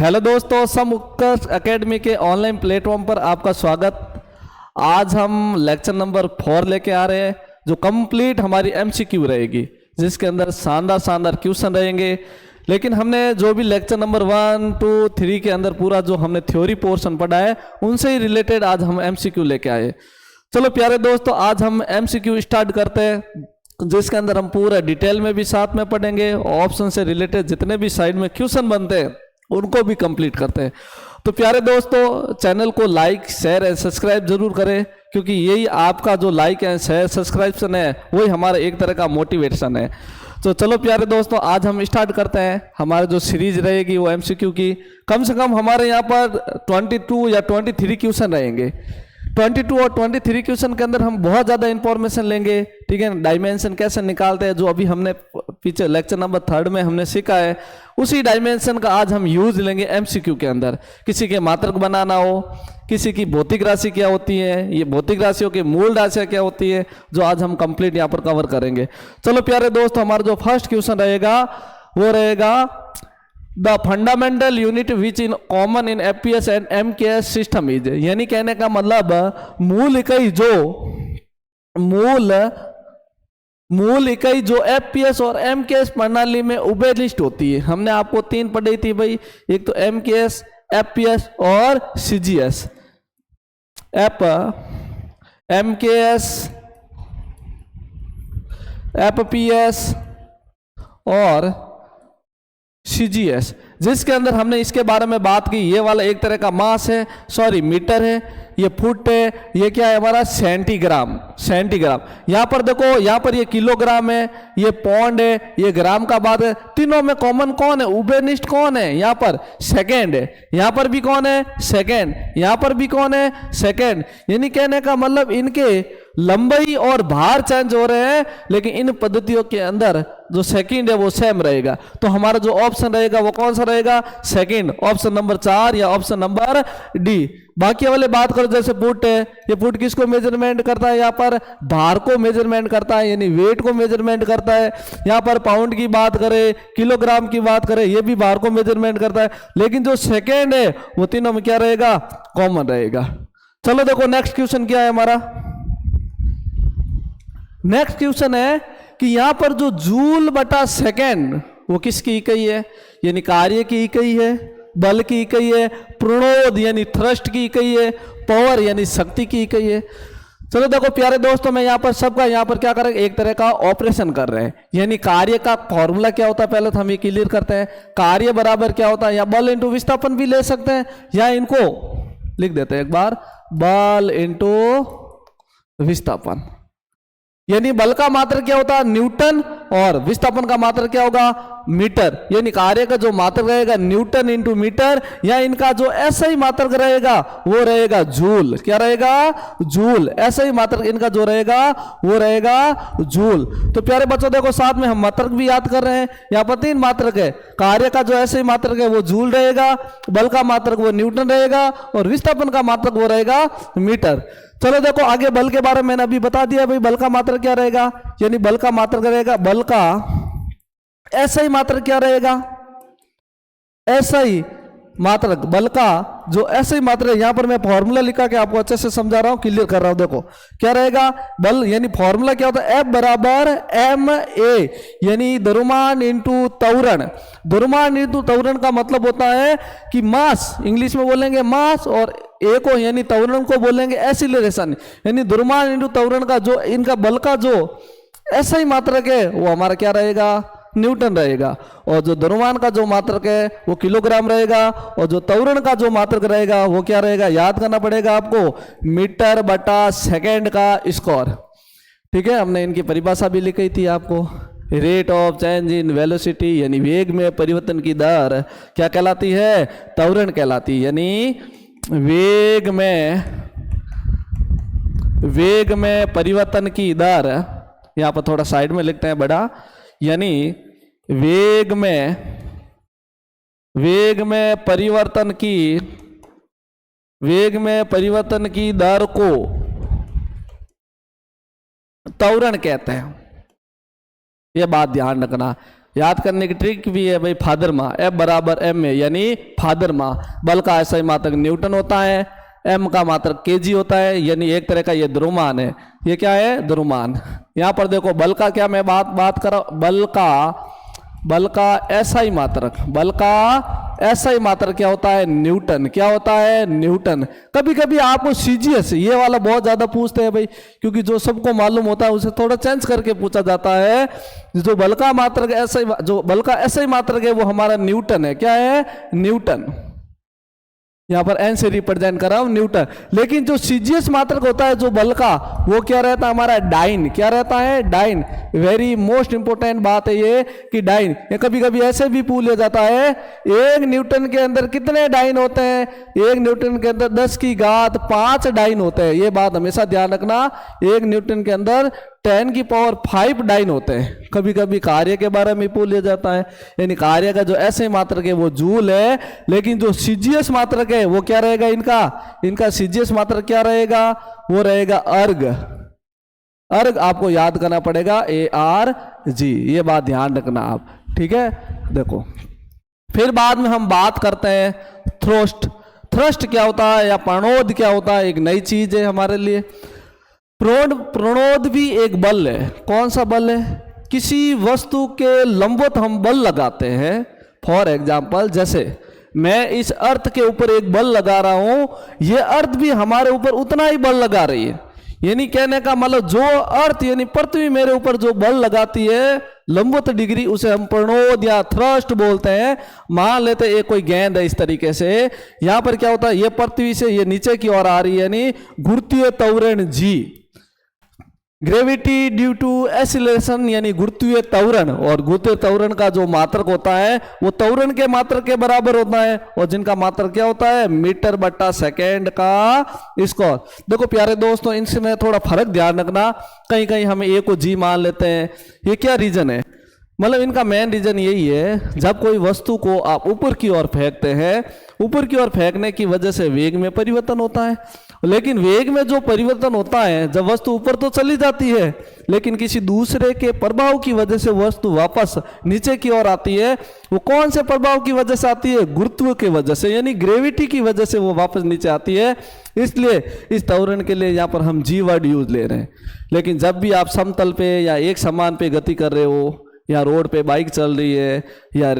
Hello दोस्तों, समुत्कर्ष academy के online platform पर आपका स्वागत। आज हम लेक्चर नंबर 4 लेके आ रहे हैं जो कंप्लीट हमारी एमसीक्यू रहेगी, जिसके अंदर शानदार क्वेश्चन रहेंगे। लेकिन हमने जो भी लेक्चर नंबर 1, 2, 3 के अंदर पूरा जो हमने थ्योरी पोर्शन पढ़ा है उनसे ही रिलेटेड आज हम एमसीक्यू लेके आए। चलो प्यारे दोस्तों, आज हम एमसीक्यू स्टार्ट करते हैं, जिसके अंदर हम पूरा डिटेल में भी साथ में पढ़ेंगे। ऑप्शन से रिलेटेड जितने भी साइड में क्वेश्चन बनते हैं उनको भी कंप्लीट करते हैं। तो प्यारे दोस्तों, चैनल को लाइक, शेयर एंड सब्सक्राइब जरूर करें, क्योंकि यही आपका जो लाइक एंड शेयर सब्सक्रिप्शन है वही हमारा एक तरह का मोटिवेशन है। तो चलो प्यारे दोस्तों, आज हम स्टार्ट करते हैं। हमारी जो सीरीज रहेगी वो एमसीक्यू की, कम से कम हमारे यहाँ पर 22 या 23 क्वेश्चन रहेंगे। 22 और 23 क्वेश्चन के अंदर हम बहुत ज़्यादा इंफॉर्मेशन लेंगे, ठीक है। डायमेंशन कैसे निकालते हैं, जो अभी हमने पीछे लेक्चर नंबर 3 में हमने सीखा है, उसी डायमेंशन का आज हम यूज लेंगे एमसीक्यू के अंदर। किसी के मात्रक बनाना हो, किसी की भौतिक राशि क्या होती है, ये भौतिक राशियों की मूल राशियाँ क्या होती है, जो आज हम कंप्लीट यहाँ पर कवर करेंगे। चलो प्यारे दोस्तों, हमारा जो फर्स्ट क्वेश्चन रहेगा वो रहेगा the fundamental unit which in common in FPS and MKS system is, यानी कहने का मतलब मूल इकाई जो एफपीएस और एमकेएस प्रणाली में उभयनिष्ठ होती है। हमने आपको 3 पढ़ी थी भाई, एक तो एमकेएस, एफपीएस और सीजीएस। एमकेएस, एफपीएस और सीजीएस, जिसके अंदर हमने इसके बारे में बात की। ये वाला एक तरह का मास है, सॉरी मीटर है, ये फुट है, ये क्या है हमारा सेंटीग्राम। यहाँ पर देखो, यहाँ पर ये किलोग्राम है, ये पौंड है, ये ग्राम का बात है। तीनों में कॉमन कौन है, उभयनिष्ठ कौन है, यहाँ पर सेकेंड है। यहाँ पर भी कौन है, सेकेंड। यहाँ पर भी कौन है, सेकेंड। यानी कहने का मतलब इनके लंबाई और भार चेंज हो रहे हैं, लेकिन इन पद्धतियों के अंदर जो सेकंड है वो सेम रहेगा। तो हमारा जो ऑप्शन रहेगा वो कौन सा रहेगा, सेकंड, ऑप्शन नंबर 4 या ऑप्शन नंबर डी। बाकी वाले बात करो, जैसे फुट है, ये फुट किसको मेजरमेंट करता है, यहाँ पर भार को मेजरमेंट करता है, यानी वेट को मेजरमेंट करता है। यहाँ पर पाउंड की बात करें, किलोग्राम की बात करें, ये भी भार को मेजरमेंट करता है। लेकिन जो सेकेंड है वो तीनों में क्या रहेगा, कॉमन रहेगा। चलो देखो नेक्स्ट क्वेश्चन क्या है हमारा। नेक्स्ट क्वेश्चन है कि यहां पर जो जूल बटा सेकेंड वो किसकी इकाई है, यानी कार्य की इकाई है, बल की इकाई है, प्रणोद यानी थ्रस्ट की इकाई है, पावर यानी शक्ति की इकाई है। चलो देखो प्यारे दोस्तों, मैं यहाँ पर सबका यहाँ पर क्या करें, एक तरह का ऑपरेशन कर रहे हैं। यानी कार्य का फॉर्मूला क्या होता है पहले तो हम ये क्लियर करते हैं। कार्य बराबर क्या होता है, या बल इंटू विस्थापन भी ले सकते हैं, या इनको लिख देते हैं एक बार, बल इंटू विस्थापन। यानी बल का मात्रक क्या होता है, न्यूटन, और विस्थापन का मात्रक क्या होगा, मीटर। यानी कार्य का जो मात्रक रहेगा न्यूटन इंटू मीटर, या इनका जो ऐसा ही मात्रक रहेगा वो रहेगा जूल। क्या रहेगा, जूल। ऐसा ही मात्रक इनका जो रहेगा वो रहेगा जूल। तो प्यारे बच्चों देखो, साथ में हम मात्रक भी याद कर रहे हैं। यहाँ पर 3 मात्रक है, कार्य का जो ऐसे ही मात्रक है वो जूल रहेगा, बल का मात्रक वो न्यूटन रहेगा, और विस्थापन का मात्रक वो रहेगा मीटर। चलो देखो आगे बल के बारे में मैंने अभी बता दिया भाई, बल का मात्रक क्या रहेगा, यानी बल का मात्रक रहेगा, बल का ऐसा ही मात्रक क्या रहेगा, ऐसा ही मात्रक, बल का जो ऐसे ही मात्रक। यहां पर मैं फॉर्मूला लिखा के आपको अच्छे से समझा रहा हूं, क्लियर कर रहा हूं। देखो क्या रहेगा, बल यानी फॉर्मूला क्या होता है, F बराबर ma, यानी द्रव्यमान इंटू त्वरण। द्रव्यमान इंटू त्वरण का मतलब होता है कि मास, इंग्लिश में बोलेंगे मास, और ए को यानी त्वरण को बोलेंगे एक्सीलरेशन। यानी द्रव्यमान इंटू त्वरण का जो इनका बल का जो ऐसा ही मात्रक है वो हमारा क्या रहेगा, न्यूटन रहेगा। और जो द्रव्यमान का जो मात्रक है वो किलोग्राम रहेगा, और जो त्वरण का जो मात्रक रहेगा वो क्या रहेगा, याद करना पड़ेगा आपको, मीटर बटा सेकेंड का स्क्वायर। ठीक है, हमने इनकी परिभाषा भी लिखी थी आपको। Rate of change in velocity, यानी वेग में परिवर्तन की दर क्या कहलाती है, त्वरण कहलाती है। यानी वेग में परिवर्तन की दर, यहां पर थोड़ा साइड में लिखते हैं बड़ा, यानी वेग में परिवर्तन की दर को त्वरण कहते हैं। यह बात ध्यान रखना। याद करने की ट्रिक भी है भाई, फादर माँ, F बराबर m है, यानी फादर माँ। बल का SI मात्रक न्यूटन होता है, m का मात्रक kg होता है, यानी एक तरह का ये द्रव्यमान है। ये क्या है? द्रव्यमान। यहाँ पर देखो बल का क्या मैं बात कर रहा हूँ, बल का SI मात्रक, बल का SI मात्रक क्या होता है? न्यूटन। क्या होता है? न्यूटन। कभी कभी आपको CGS ये वाला बहुत ज्यादा पूछते हैं भाई, क्योंकि जो सबको मालूम होता है उसे थोड़ा चेंज करके पूछा जाता है। जो बल का मात्रक SI, जो बल का SI मात्रक है वो हमारा न्यूटन है। क्या है? न्यूटन। यहाँ पर n से रिप्रेजेंट कर रहा हूं, न्यूटन। लेकिन जो CGS मात्रक होता है जो बल का, वो क्या रहता है? हमारा डाइन। क्या रहता है? डाइन। वेरी मोस्ट इंपोर्टेंट बात है ये कि डाइन। ये कभी कभी ऐसे भी पूछ लिया जाता है, एक न्यूटन के अंदर कितने डाइन होते हैं? एक न्यूटन के अंदर 10 की घात 5 डाइन होते हैं। ये बात हमेशा ध्यान रखना, एक न्यूटन के अंदर 10 की पावर 5 डाइन होते हैं। कभी कभी कार्य के बारे में पूछ लिया जाता है, यानी कार्य का जो SI मात्रक है वो जूल है, लेकिन जो CGS मात्रक है वो क्या रहेगा? इनका CGS मात्रक क्या रहेगा? वो रहेगा अर्ग। अर्ग आपको याद करना पड़ेगा, ARG। ये बात ध्यान रखना आप, ठीक है। देखो फिर बाद में हम बात करते हैं थ्रस्ट। थ्रस्ट क्या होता है या प्रणोद क्या होता है? एक नई चीज है हमारे लिए। प्रणोद भी एक बल है। कौन सा बल है? किसी वस्तु के लंबवत हम बल लगाते हैं। फॉर एग्जाम्पल, जैसे मैं इस अर्थ के ऊपर एक बल लगा रहा हूं, यह अर्थ भी हमारे ऊपर उतना ही बल लगा रही है। यानी कहने का मतलब जो अर्थ यानी पृथ्वी मेरे ऊपर जो बल लगाती है लंबवत डिग्री, उसे हम प्रणोद या थ्रस्ट बोलते हैं। मान लेते हैं एक कोई गेंद है इस तरीके से, यहां पर क्या होता है? ये पृथ्वी से ये नीचे की ओर आ रही है, यानी गुरुत्वीय त्वरण G, gravity due to acceleration, यानी गुरुत्वीय त्वरण। और गुरुत्वीय त्वरण का जो मात्रक होता है वो त्वरण के मात्रक के बराबर होता है, और जिनका मात्रक क्या होता है? मीटर बटा सेकेंड का स्क्वायर। देखो प्यारे दोस्तों, इनसे में थोड़ा फर्क ध्यान रखना। कहीं कहीं हम ए को जी मान लेते हैं। ये क्या रीजन है? मतलब इनका मेन रीजन यही है, जब कोई वस्तु को आप ऊपर की ओर फेंकते हैं, ऊपर की ओर फेंकने की वजह से वेग में परिवर्तन होता है। लेकिन वेग में जो परिवर्तन होता है, जब वस्तु ऊपर तो चली जाती है, लेकिन किसी दूसरे के प्रभाव की वजह से वस्तु वापस नीचे की ओर आती है। वो कौन से प्रभाव की वजह से आती है? गुरुत्व की वजह से, यानी ग्रेविटी की वजह से वो वापस नीचे आती है। इसलिए इस त्वरण के लिए यहाँ पर हम G वर्ड यूज ले रहे हैं। लेकिन जब भी आप समतल पे या एक समान पे गति कर रहे हो, या रोड पे बाइक चल रही है, या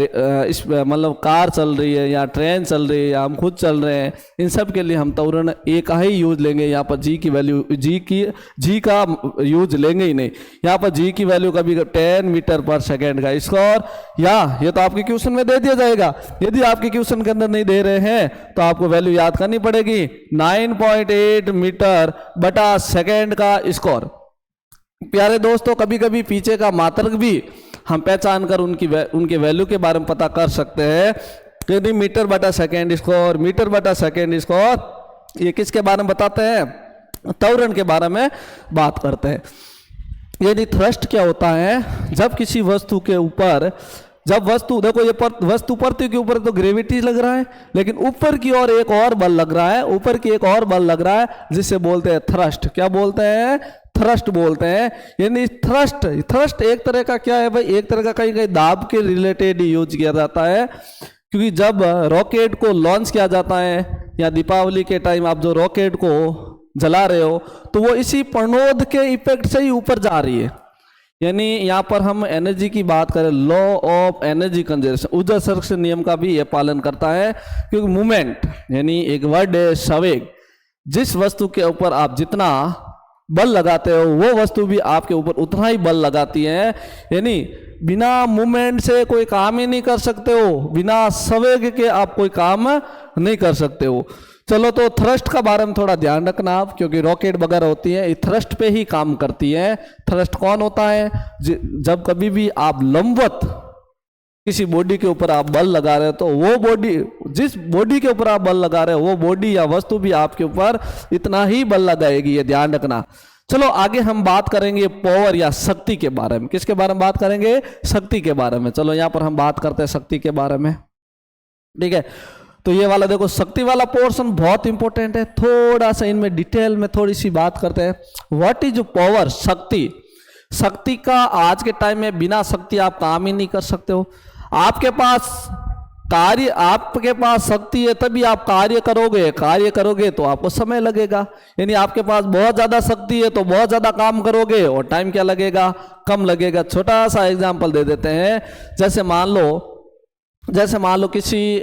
इस मतलब कार चल रही है, या ट्रेन चल रही है, या हम खुद चल रहे हैं, इन सब के लिए हम त्वरण एक ही यूज लेंगे। यहाँ पर G की वैल्यू G का यूज लेंगे ही नहीं। यहाँ पर G की वैल्यू कभी 10 मीटर पर सेकेंड का स्क्वायर, या ये तो आपके क्वेश्चन में दे दिया जाएगा। यदि आपके क्वेश्चन के अंदर नहीं दे रहे हैं तो आपको वैल्यू याद करनी पड़ेगी, 9.8 मीटर बटा सेकेंड का स्क्वायर। प्यारे दोस्तों, कभी कभी पीछे का मात्रक भी हम पहचान कर उनके वैल्यू के बारे में पता कर सकते हैं। यदि मीटर बटा सेकेंड स्क्वायर, मीटर बटा सेकेंड स्क्वायर, ये किसके बारे में बताते हैं? त्वरण के बारे में बात करते हैं। यदि थ्रस्ट क्या होता है? जब किसी वस्तु के ऊपर, जब वस्तु, देखो ये वस्तु पृथ्वी के ऊपर तो ग्रेविटी लग रहा है, लेकिन ऊपर की ओर एक और बल लग रहा है, ऊपर की एक और बल लग रहा है, जिसे बोलते हैं थ्रस्ट। क्या बोलते हैं? थ्रस्ट बोलते हैं। यानी थ्रस्ट एक तरह का क्या है भाई? एक तरह का कहीं कहीं दाब के रिलेटेड यूज किया जाता है, क्योंकि जब रॉकेट को लॉन्च किया जाता है, या दीपावली के टाइम आप जो रॉकेट को जला रहे हो, तो वो इसी प्रणोद के इफेक्ट से ही ऊपर जा रही है। यानी यहाँ पर हम एनर्जी की बात करें, लॉ ऑफ एनर्जी कंजर्वेशन, ऊर्जा संरक्षण नियम का भी ये पालन करता है। क्योंकि मूवमेंट, यानी एक वर्ड है संवेग, जिस वस्तु के ऊपर आप जितना बल लगाते हो वो वस्तु भी आपके ऊपर उतना ही बल लगाती है। यानी बिना मूवमेंट से कोई काम ही नहीं कर सकते हो, बिना संवेग के आप कोई काम नहीं कर सकते हो। चलो, तो थ्रस्ट का बारे में थोड़ा ध्यान रखना आप, क्योंकि रॉकेट वगैरह होती है, ये थ्रस्ट पे ही काम करती है। थ्रस्ट कौन होता है? जब कभी भी आप लंबवत किसी बॉडी के ऊपर आप बल लगा रहे हो, तो वो बॉडी, जिस बॉडी के ऊपर आप बल लगा रहे हो, वो बॉडी या वस्तु भी आपके ऊपर इतना ही बल लगाएगी, ये ध्यान रखना। चलो आगे हम बात करेंगे पावर या शक्ति के बारे में। किसके बारे में बात करेंगे? शक्ति के बारे में। चलो यहाँ पर हम बात करते हैं शक्ति के बारे में, ठीक है। तो ये वाला देखो, शक्ति वाला पोर्शन बहुत इंपॉर्टेंट है। थोड़ा सा इनमें डिटेल में थोड़ी सी बात करते हैं। What is power? शक्ति। शक्ति का आज के टाइम में बिना शक्ति आप काम ही नहीं कर सकते हो। आपके पास शक्ति है तभी आप कार्य करोगे तो आपको समय लगेगा। यानी आपके पास बहुत ज़्यादा शक्ति है तो बहुत ज़्यादा काम करोगे और टाइम क्या लगेगा, कम लगेगा। छोटा सा एग्जांपल दे देते हैं, जैसे मान लो किसी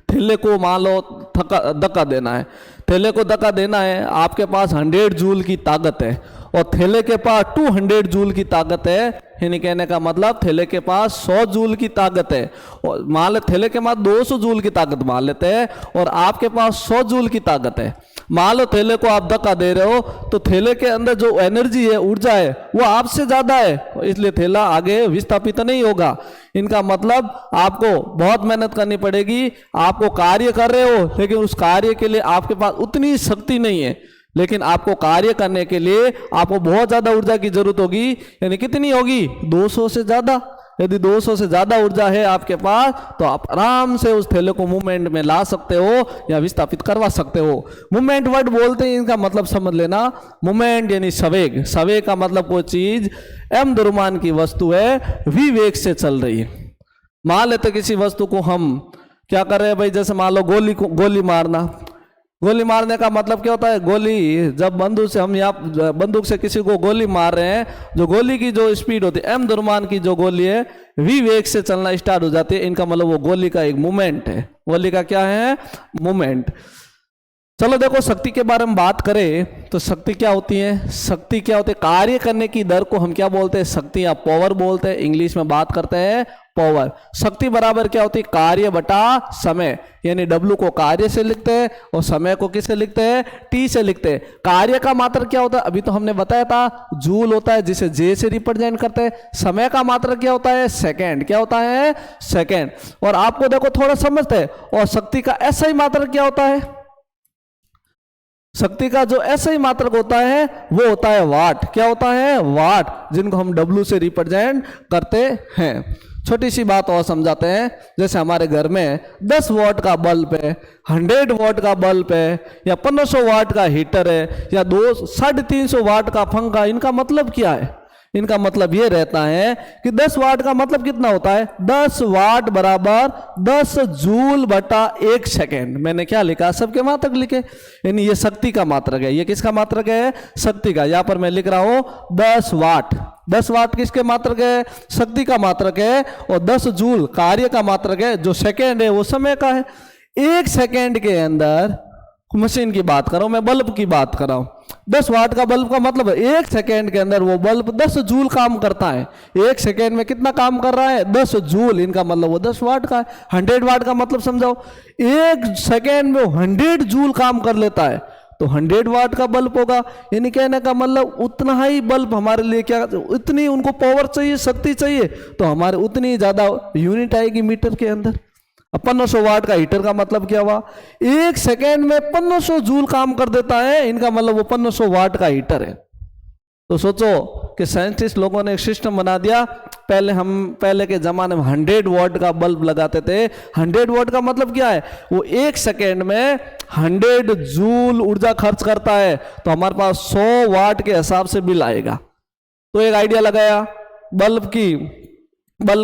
ठेले को मान लो धक्का देना है, ठेले को धक्का देना है, आपके पास 100 जूल की ताकत है और ठेले के पास 200 जूल की ताकत है। यानी कहने का मतलब ठेले के पास 100 जूल की ताकत है और मान ले ठेले के पास 200 जूल की ताकत मान लेते हैं और आपके पास 100 जूल की ताकत है। मान लो ठेले को आप धक्का दे रहे हो तो ठेले के अंदर जो एनर्जी है, ऊर्जा है, वो आपसे ज्यादा है, इसलिए ठेला आगे विस्थापित नहीं होगा। इनका मतलब आपको बहुत मेहनत करनी पड़ेगी। आपको कार्य कर रहे हो लेकिन उस कार्य के लिए आपके पास उतनी शक्ति नहीं है, लेकिन आपको कार्य करने के लिए आपको बहुत ज्यादा ऊर्जा की जरूरत होगी। यानी कितनी होगी, 200 से ज्यादा। यदि 200 से ज्यादा ऊर्जा है आपके पास तो आप आराम से उस थैले को मूवमेंट में ला सकते हो या विस्थापित करवा सकते हो। मूवमेंट वर्ड बोलते हैं, इनका मतलब समझ लेना। मूवमेंट यानी सवेग, सवेग का मतलब कोई चीज m द्रव्यमान की वस्तु है, v वेग से चल रही है। मान लेते किसी वस्तु को हम क्या कर रहे हैं भाई, जैसे मान लो गोली मारना। गोली मारने का मतलब क्या होता है, गोली जब बंदूक से किसी को गोली मार रहे हैं, जो गोली की जो स्पीड होती है m द्रव्यमान की जो गोली है v वेग से चलना स्टार्ट हो जाती है। इनका मतलब वो गोली का एक मूवमेंट है। गोली का क्या है, मूवमेंट। चलो देखो, शक्ति के बारे में बात करें तो शक्ति क्या होती है, शक्ति क्या होती है, कार्य करने की दर को हम क्या बोलते हैं, शक्ति या पावर बोलते हैं। इंग्लिश में बात करते हैं पावर। शक्ति बराबर क्या होती है, कार्य बटा समय। यानी W को कार्य से लिखते हैं और समय को किससे लिखते हैं, T से लिखते हैं। कार्य का मात्रक क्या होता है, अभी तो हमने बताया था, जूल होता है जिसे J से रिप्रेजेंट करते हैं। समय का मात्रक क्या होता है, सेकंड। क्या होता है, सेकंड। और आपको देखो थोड़ा समझते हैं। और शक्ति का ऐसा ही मात्रक क्या होता है, शक्ति का जो ऐसा ही मात्रक होता है वो होता है वाट। क्या होता है, वाट, जिनको हम W से रिप्रेजेंट करते हैं। छोटी सी बात और समझाते हैं। जैसे हमारे घर में 10 वाट का बल्ब है, 100 वाट का बल्ब है, या 1500 वाट का हीटर है, या 350 वाट का पंखा। इनका मतलब क्या है, इनका मतलब ये रहता है कि 10 वाट का मतलब कितना होता है, 10 वाट बराबर 10 जूल बटा 1 सेकेंड। मैंने क्या लिखा, सबके मात्रक लिखे। यानी ये शक्ति का मात्रक है। ये किसका मात्रक है, शक्ति का। यहां पर मैं लिख रहा हूं 10 वाट। 10 वाट किसके मात्रक है, शक्ति का मात्रक है। और 10 जूल कार्य का मात्रक है। जो सेकेंड है वो समय का है। 1 सेकेंड के अंदर, मशीन की बात कर रहा हूं मैं, बल्ब की बात कर रहा हूं, 10 वाट का बल्ब का मतलब है 1 सेकेंड के अंदर वो बल्ब 10 जूल काम करता है। 1 सेकेंड में कितना काम कर रहा है, 10 जूल। इनका मतलब वो 10 वाट का है। 100 वाट का मतलब समझाओ, 1 सेकेंड में 100 जूल काम कर लेता है तो 100 वाट का बल्ब होगा। यानी कहने का मतलब उतना ही बल्ब हमारे लिए क्या, उतनी उनको पावर चाहिए, शक्ति चाहिए, तो हमारे उतनी ज्यादा यूनिट आएगी मीटर के अंदर। 1500 वाट का हीटर का मतलब क्या हुआ, 1 सेकेंड में 1500 जूल काम कर देता है। इनका मतलब वो 1500 वाट का हीटर है। तो सोचो कि साइंटिस्ट लोगों ने एक सिस्टम बना दिया। पहले के जमाने में 100 वाट का बल्ब लगाते थे। 100 वाट का मतलब क्या है, वो 1 सेकेंड में 100 जूल ऊर्जा खर्च करता है। तो हमारे पास 100 वाट के हिसाब से बिल आएगा। तो एक आइडिया लगाया, बल्ब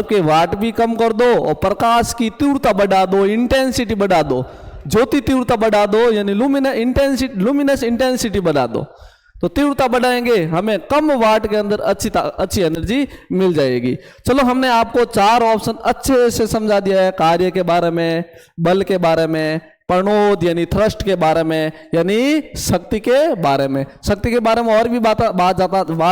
के वाट भी कम कर दो और प्रकाश की तीव्रता बढ़ा दो, इंटेंसिटी बढ़ा दो, ज्योति तीव्रता बढ़ा दो, यानी लुमिनस इंटेंसिटी बढ़ा दो। तो तीव्रता बढ़ाएंगे, हमें कम वाट के अंदर अच्छी एनर्जी मिल जाएगी। चलो, हमने आपको 4 ऑप्शन अच्छे से समझा दिया है, कार्य के बारे में, बल के बारे में, प्रणोद यानी थ्रस्ट के बारे में, यानी शक्ति के बारे में। शक्ति के बारे में और भी बात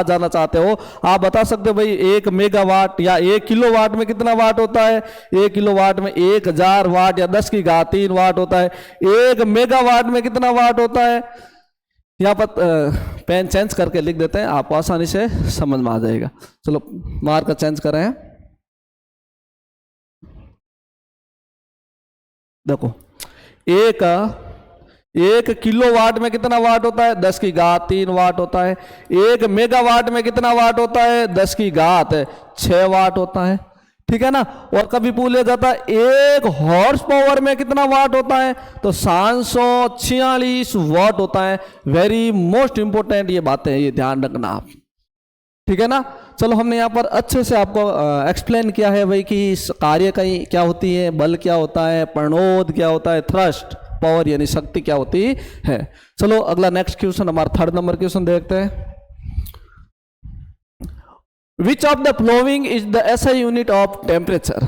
जानना चाहते हो, आप बता सकते हो भाई 1 मेगावाट या 1 किलोवाट में कितना वाट होता है। 1 किलोवाट में 1000 वाट या 10 की घात 3 वाट होता है। 1 मेगावाट में कितना वाट होता है। यहाँ पर पेन चेंज करके लिख देते हैं, आपको आसानी से समझ में आ जाएगा। चलो, मार्कर चेंज करें। देखो, एक किलोवाट में कितना वाट होता है, 10 की घात 3 वाट होता है। 1 मेगावाट में कितना वाट होता है, 10 की घात 6 वाट होता है। ठीक है ना। और कभी पूछा जाता है 1 हॉर्स पावर में कितना वाट होता है, तो 746 वाट होता है। वेरी मोस्ट इंपोर्टेंट ये बातें हैं, ये ध्यान रखना आप। ठीक है ना। चलो हमने यहाँ पर अच्छे से आपको एक्सप्लेन किया है भाई कि इस कार्य का क्या होती है, बल क्या होता है, प्रणोद क्या होता है, थ्रस्ट पावर यानी शक्ति क्या होती है। चलो अगला नेक्स्ट क्वेश्चन, हमारा 3rd नंबर क्वेश्चन देखते हैं। Which of the following is the SI unit of temperature.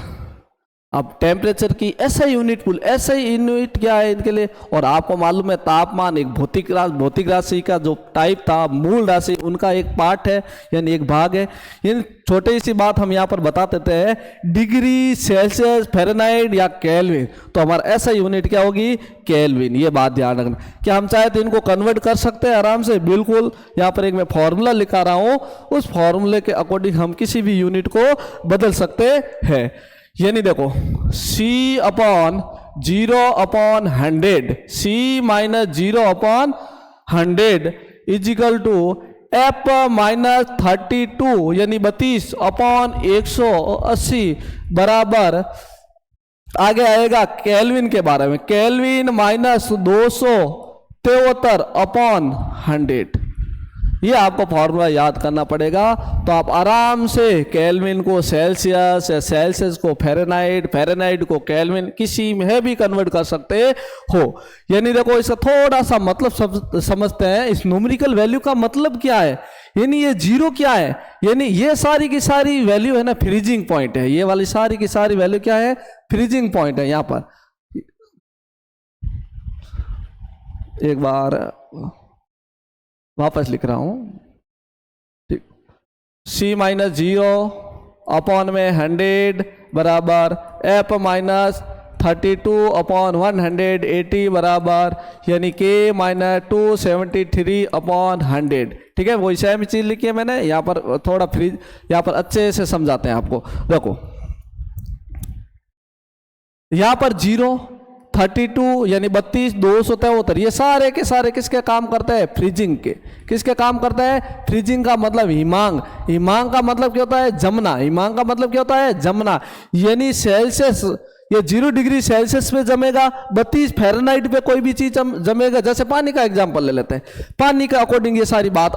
अब टेम्परेचर की एसआई यूनिट पुल, एसआई यूनिट क्या है इनके लिए, और आपको मालूम है तापमान एक भौतिक राशि का जो टाइप था, मूल राशि उनका एक पार्ट है यानी एक भाग है। यानी छोटी सी बात हम यहाँ पर बता देते हैं, डिग्री, सेल्सियस, फ़ारेनहाइट या केल्विन, तो हमारा एसआई यूनिट क्या होगी, केल्विन। ये बात ध्यान रखना। क्या हम चाहे तो इनको कन्वर्ट कर सकते हैं आराम से, बिल्कुल। यहाँ पर एक मैं फॉर्मूला लिखा रहा हूँ, उस फॉर्मूले के अकॉर्डिंग हम किसी भी यूनिट को बदल सकते हैं। यानी देखो C upon 0/100, C minus 0/100 is equal to F minus 32 यानी 32/180 बराबर, आगे आएगा केल्विन के बारे में, केल्विन माइनस 273/100। ये आपको फॉर्मूला याद करना पड़ेगा। तो आप आराम से केल्विन को सेल्सियस या सेल्सियस को फ़ारेनहाइट, फ़ारेनहाइट को केल्विन किसी में भी कन्वर्ट कर सकते हो। यानी देखो इसका थोड़ा सा मतलब समझते हैं, इस न्यूमेरिकल वैल्यू का मतलब क्या है। यानी ये जीरो क्या है, यानी ये सारी की सारी वैल्यू है ना फ्रीजिंग पॉइंट है। ये वाली सारी की सारी वैल्यू क्या है, फ्रीजिंग पॉइंट है। यहाँ पर एक बार वापस लिख रहा हूं, ठीक। C माइनस 0/100 बराबर F माइनस 32/180 बराबर यानी K माइनस 273/100। ठीक है, वही सेम चीज लिखी है मैंने यहाँ पर, थोड़ा फ्रीज यहाँ पर अच्छे से समझाते हैं आपको। देखो यहाँ पर 0, 32 यानी 32, 273, ये सारे के सारे किसके काम करते हैं, फ्रीजिंग के। किसके काम करते हैं, फ्रीजिंग का मतलब हिमांक, हिमांक का मतलब क्या होता है, जमना, हिमांक का मतलब क्या होता है, जमना। यानी सेल्सियस, ये 0 डिग्री सेल्सियस पे जमेगा, 32 फ़ारेनहाइट पे कोई भी चीज जमेगा। जैसे पानी का एग्जांपल ले लेते हैं, पानी के अकॉर्डिंग ये सारी बात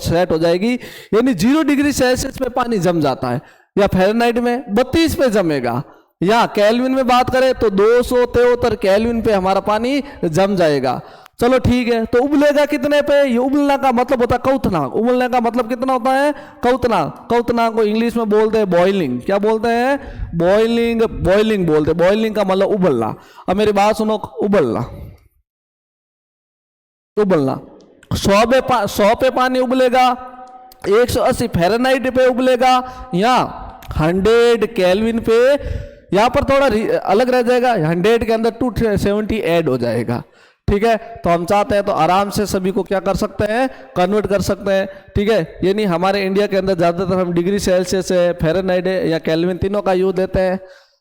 सेट हो जाएगी। यानी 0 डिग्री सेल्सियस पे पानी जम जाता है, या फ़ारेनहाइट में 32 पे जमेगा, या केल्विन में बात करें तो 273 केल्विन पे हमारा पानी जम जाएगा। चलो ठीक है, तो उबलेगा कितने पे, ये उबलना का मतलब होता है क्वथनांक। उबलने का मतलब कितना होता है, क्वथनांक। क्वथनांक को इंग्लिश में बोलते हैं बॉइलिंग। क्या बोलते हैं, बॉइलिंग, बॉइलिंग बोलते हैं। बॉइलिंग का मतलब उबलना। अब मेरी बात सुनो, उबलना, उबलना 100 पे पानी उबलेगा, 180 फ़ारेनहाइट पे उबलेगा, या 100 केल्विन पे। यहाँ पर थोड़ा अलग रह जाएगा, 100 के अंदर 270 ऐड हो जाएगा। ठीक है, तो हम चाहते हैं तो आराम से सभी को क्या कर सकते हैं, कन्वर्ट कर सकते हैं। ठीक है, यानी हमारे इंडिया के अंदर ज़्यादातर हम डिग्री सेल्सियस है, फ़ारेनहाइट है या केल्विन, तीनों का यूज लेते हैं।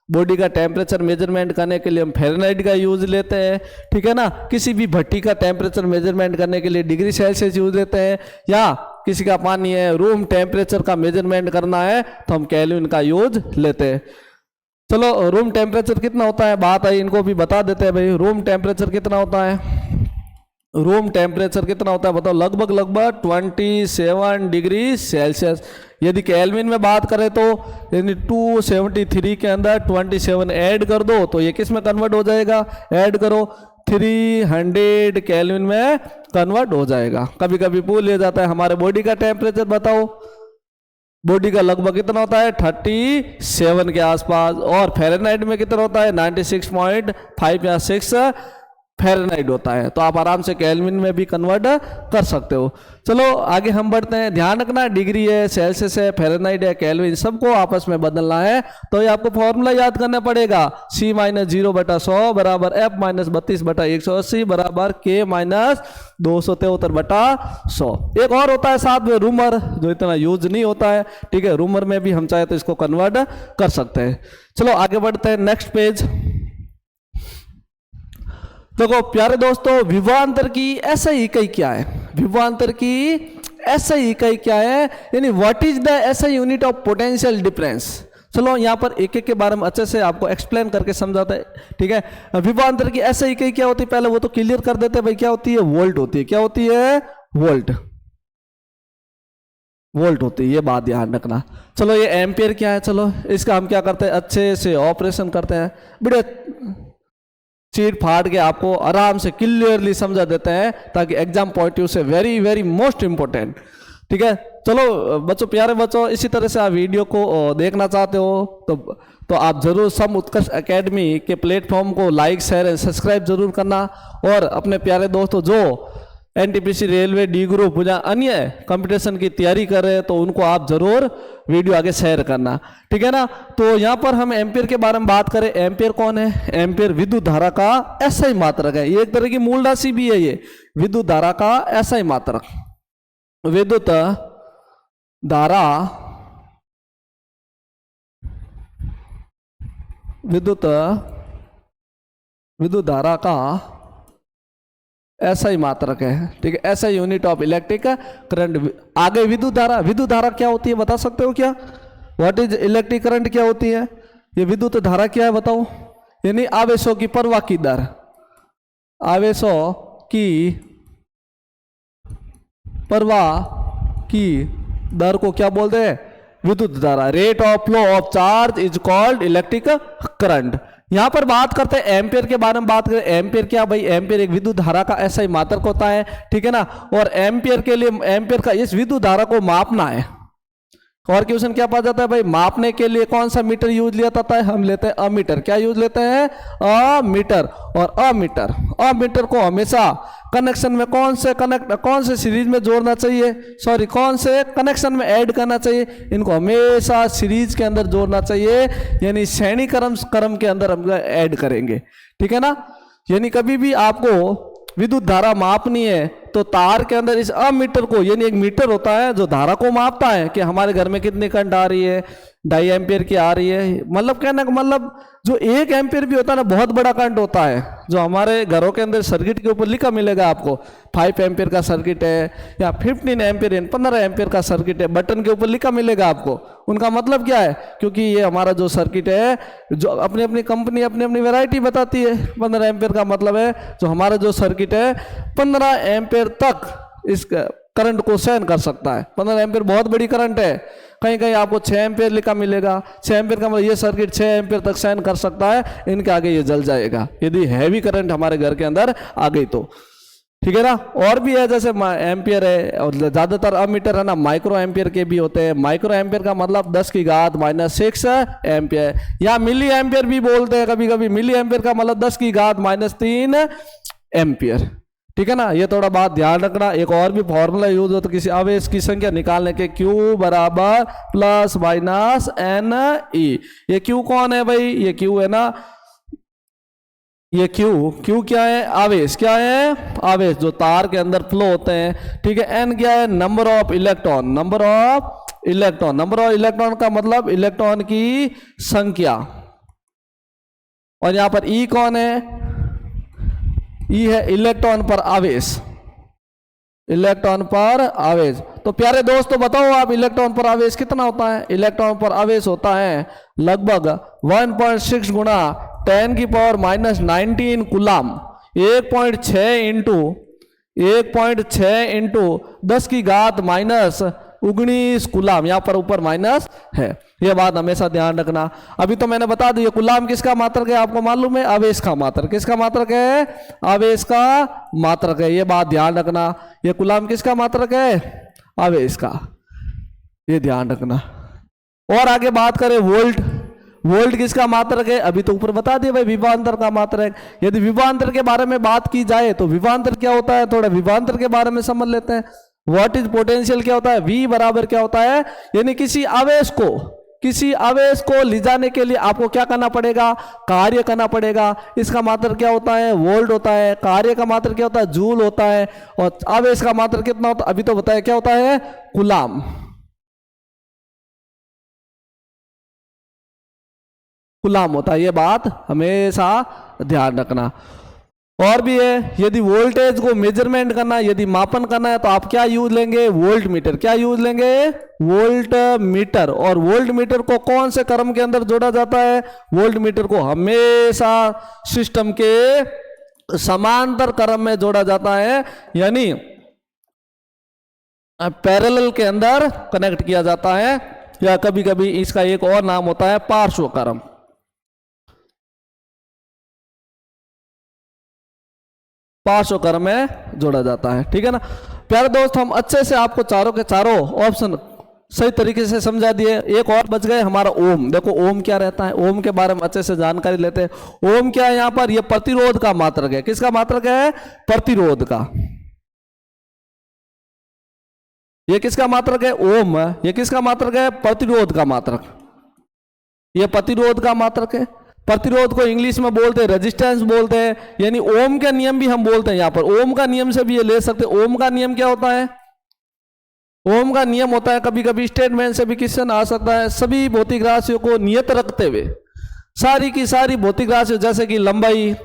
बॉडी का टेम्परेचर मेजरमेंट करने के लिए हम फ़ारेनहाइट का यूज लेते हैं। ठीक है ना, किसी भी भट्टी का टेम्परेचर मेजरमेंट करने के लिए डिग्री सेल्सियस यूज लेते हैं, या किसी का पानी है, रूम टेम्परेचर का मेजरमेंट करना है तो हम केल्विन का यूज लेते हैं। चलो रूम टेम्परेचर कितना होता है, बात आई, इनको भी बता देते हैं भाई। रूम टेम्परेचर कितना होता है, रूम टेम्परेचर कितना होता है बताओ, लगभग 27 डिग्री सेल्सियस। यदि केल्विन में बात करें तो यानी 273 के अंदर 27 ऐड कर दो तो ये किस में कन्वर्ट हो जाएगा, ऐड करो 300 केल्विन में कन्वर्ट हो जाएगा। कभी कभी पूछ लिया जाता है हमारे बॉडी का टेम्परेचर बताओ, बॉडी का लगभग कितना होता है 37 के आसपास, और फ़ारेनहाइट में कितना होता है 96.5 या 6 फ़ारेनहाइट होता है। तो आप आराम से केल्विन में भी कन्वर्ट कर सकते हो। चलो आगे हम बढ़ते हैं। ध्यान रखना, डिग्री है, सेल्सियस है, फ़ारेनहाइट है, केल्विन, सबको आपस में बदलना है। तो ये आपको फॉर्मूला याद करना पड़ेगा, C माइनस 0/100 बराबर F माइनस 32/180 बराबर K माइनस 273/100। एक और होता है साथ में रूमर, जो इतना यूज नहीं होता है। ठीक है, रूमर में भी हम चाहे तो इसको कन्वर्ट कर सकते हैं। चलो आगे बढ़ते हैं, नेक्स्ट पेज। देखो प्यारे दोस्तों, विभवांतर की एसआई इकाई क्या है, विभवांतर की एसआई इकाई क्या है, यानी what is the SI unit of potential difference. चलो यहाँ पर एक एक के बारे में अच्छे से आपको एक्सप्लेन करके समझाते हैं। ठीक है, विभवांतर की एसआई इकाई क्या होती है, पहले वो तो क्लियर कर देते हैं भाई। क्या होती है, वोल्ट होती है। क्या होती है, वोल्ट। वोल्ट होती है, ये बात ध्यान रखना। चलो ये एम्पियर क्या है, चलो इसका हम क्या करते हैं, अच्छे से ऑपरेशन करते हैं, बड़े चीर फाड़ के आपको आराम से क्लियरली समझा देते हैं, ताकि एग्जाम पॉइंट व्यू से वेरी वेरी मोस्ट इंपॉर्टेंट। ठीक है, चलो बच्चों, प्यारे बच्चों, इसी तरह से आप वीडियो को देखना चाहते हो तो आप जरूर सम उत्कर्ष एकेडमी के प्लेटफॉर्म को लाइक शेयर एंड सब्सक्राइब जरूर करना, और अपने प्यारे दोस्तों जो एनटीपीसी रेलवे डी ग्रुप या अन्य कंपटीशन की तैयारी कर रहे हैं तो उनको आप जरूर वीडियो आगे शेयर करना। ठीक है ना। तो यहाँ पर हम एम्पियर के बारे में बात करें, एम्पियर कौन है? एम्पियर विद्युत धारा का एसआई मात्रक है, ये एक तरह की मूल राशि भी है, ये विद्युत धारा का एसआई मात्रक। विद्युत धारा, विद्युत धारा का एसआई मात्रक है। ठीक है, SI unit of electric current. आगे विद्युत धारा क्या होती है बता सकते हो क्या? व्हाट इज इलेक्ट्रिक करंट क्या होती है? ये विद्युत धारा क्या है बताओ? यानी आवेशों की प्रवाह की दर, आवेशों की प्रवाह की दर को क्या बोलते हैं? विद्युत धारा। Rate of flow of charge is called electric current. यहां पर बात करते हैं एम्पियर के बारे में। बात करें एम्पियर क्या भाई? एम्पियर एक विद्युत धारा का ऐसा ही मात्रक होता है। ठीक है ना। और एम्पियर के लिए, एम्पियर का इस विद्युत धारा को मापना है। और क्वेश्चन क्या पा जाता है भाई? मापने के लिए कौन सा मीटर यूज लिया जाता है? हम लेते हैं अमीटर। क्या यूज लेते हैं? अमीटर। और अमीटर को हमेशा कनेक्शन में कौन से सीरीज में जोड़ना चाहिए, सॉरी कौन से कनेक्शन में ऐड करना चाहिए? इनको हमेशा सीरीज के अंदर जोड़ना चाहिए, यानी श्रेणी क्रम के अंदर हम ऐड करेंगे। ठीक है ना। यानी कभी भी आपको विद्युत धारा मापनी है तो तार के अंदर इस अमीटर को, यानी एक मीटर होता है जो धारा को मापता है कि हमारे घर में कितनी करंट आ रही है, 2.5 एम्पियर की आ रही है। मतलब कहने का मतलब जो 1 एम्पियर भी होता है ना, बहुत बड़ा करंट होता है, जो हमारे घरों के अंदर सर्किट के ऊपर लिखा मिलेगा आपको। 5 एम्पियर का सर्किट है या 15 एम्पियर, 15 एम्पियर का सर्किट है, बटन के ऊपर लिखा मिलेगा आपको। उनका मतलब क्या है? क्योंकि ये हमारा जो सर्किट है, जो अपनी अपनी कंपनी अपनी अपनी वैरायटी बताती है। 15 एम्पियर का मतलब है जो हमारा जो सर्किट है 15 एम्पियर तक इस करंट को सहन कर सकता है। 15 एम्पियर बहुत बड़ी करंट है। कहीं कहीं आपको 6 एम्पियर लिखा मिलेगा। 6 एम्पियर का मतलब ये सर्किट 6 एम्पियर तक सहन कर सकता है, इनके आगे ये जल जाएगा यदि हैवी करंट हमारे घर के अंदर आ गई तो। ठीक है ना। और भी है, जैसे एम्पियर है, और ज्यादातर अमीटर है ना माइक्रो एम्पियर के भी होते हैं। माइक्रो एम्पियर का मतलब 10⁻⁻6 एम्पियर, या मिली एम्पियर भी बोलते हैं कभी कभी। मिली एम्पियर का मतलब 10⁻³ एम्पियर। ठीक है ना। ये थोड़ा बात ध्यान रखना। एक और भी फॉर्मूला यूज होता है किसी आवेश की संख्या निकालने के, Q बराबर ±NE। ये Q कौन है भाई? ये Q है ना, ये Q क्या है? आवेश। क्या है? आवेश जो तार के अंदर फ्लो होते हैं। ठीक है। N क्या है? Number of electron. Number of electron का मतलब इलेक्ट्रॉन की संख्या। और यहां पर E कौन है? E है इलेक्ट्रॉन पर आवेश। इलेक्ट्रॉन पर आवेश। तो प्यारे दोस्तों बताओ आप, इलेक्ट्रॉन पर आवेश कितना होता है? इलेक्ट्रॉन पर आवेश होता है लगभग 1.6 गुणा 10⁻⁻19 कूलाम। 1.6 into 10⁻⁻19 coulomb. यहां पर ऊपर माइनस है, यह बात हमेशा ध्यान रखना। अभी तो मैंने बता दिया कूलाम किसका मात्रक है, आपको मालूम है? आवेश का मात्रक। किसका मात्रक है? आवेश का मात्रक है, यह बात ध्यान रखना। यह कूलाम किसका मात्रक है? आवेश का, ये ध्यान रखना। और आगे बात करें वोल्ट किसका मात्रक है? अभी तो ऊपर बता दिया भाई, विभवांतर का मात्रक। यदि विभवांतर के बारे में बात की जाए तो विभवांतर क्या होता है, थोड़ा विभवांतर के बारे में समझ लेते हैं। व्हाट इज पोटेंशियल क्या होता है? V बराबर क्या होता है? यानी किसी आवेश को ले जाने के लिए आपको क्या करना पड़ेगा? कार्य करना पड़ेगा। इसका मात्रक क्या होता है? वोल्ट होता है। कार्य का मात्रक क्या होता है? जूल होता है। और आवेश का मात्रक कितना होता है? अभी तो बताया क्या होता है? कूलाम। कूलाम होता है, ये बात हमेशा ध्यान रखना। और भी है, यदि वोल्टेज को मेजरमेंट करना, यदि मापन करना है तो आप क्या यूज लेंगे? Volt meter. क्या यूज लेंगे? Volt meter. और वोल्ट मीटर को कौन से क्रम के अंदर जोड़ा जाता है? वोल्ट मीटर को हमेशा सिस्टम के समांतर क्रम में जोड़ा जाता है। यानी पैरेलल के अंदर कनेक्ट किया जाता है, या कभी कभी इसका एक और नाम होता है पार्श्वक्रम। पार्श्वक्रम में जोड़ा जाता है। ठीक है ना प्यारे दोस्त, हम अच्छे से आपको चारों के चारों ऑप्शन सही तरीके से समझा दिए। एक और बच गए हमारा ओम। देखो ओम क्या रहता है, ओम के बारे में अच्छे से जानकारी लेते हैं। ओम क्या है यहाँ पर, यह प्रतिरोध का मात्रक है। किसका मात्रक है, प्रतिरोध का। ये किसका मात्रक है, ओम। ये किसका मात्रक है, प्रतिरोध का मात्रक। ये प्रतिरोध का मात्रक है। प्रतिरोध को इंग्लिश में बोलते हैं रेजिस्टेंस बोलते हैं, यानी ओम का नियम भी हम बोलते हैं। यहां पर ओम का नियम से भी ये ले सकते हैं। ओम का नियम क्या होता है, ओम का नियम होता है, कभी कभी स्टेटमेंट से भी क्वेश्चन आ सकता है, सभी भौतिक राशियों को नियत रखते हुए, सारी की सारी भौतिक राशियों जैसे कि लंबाई,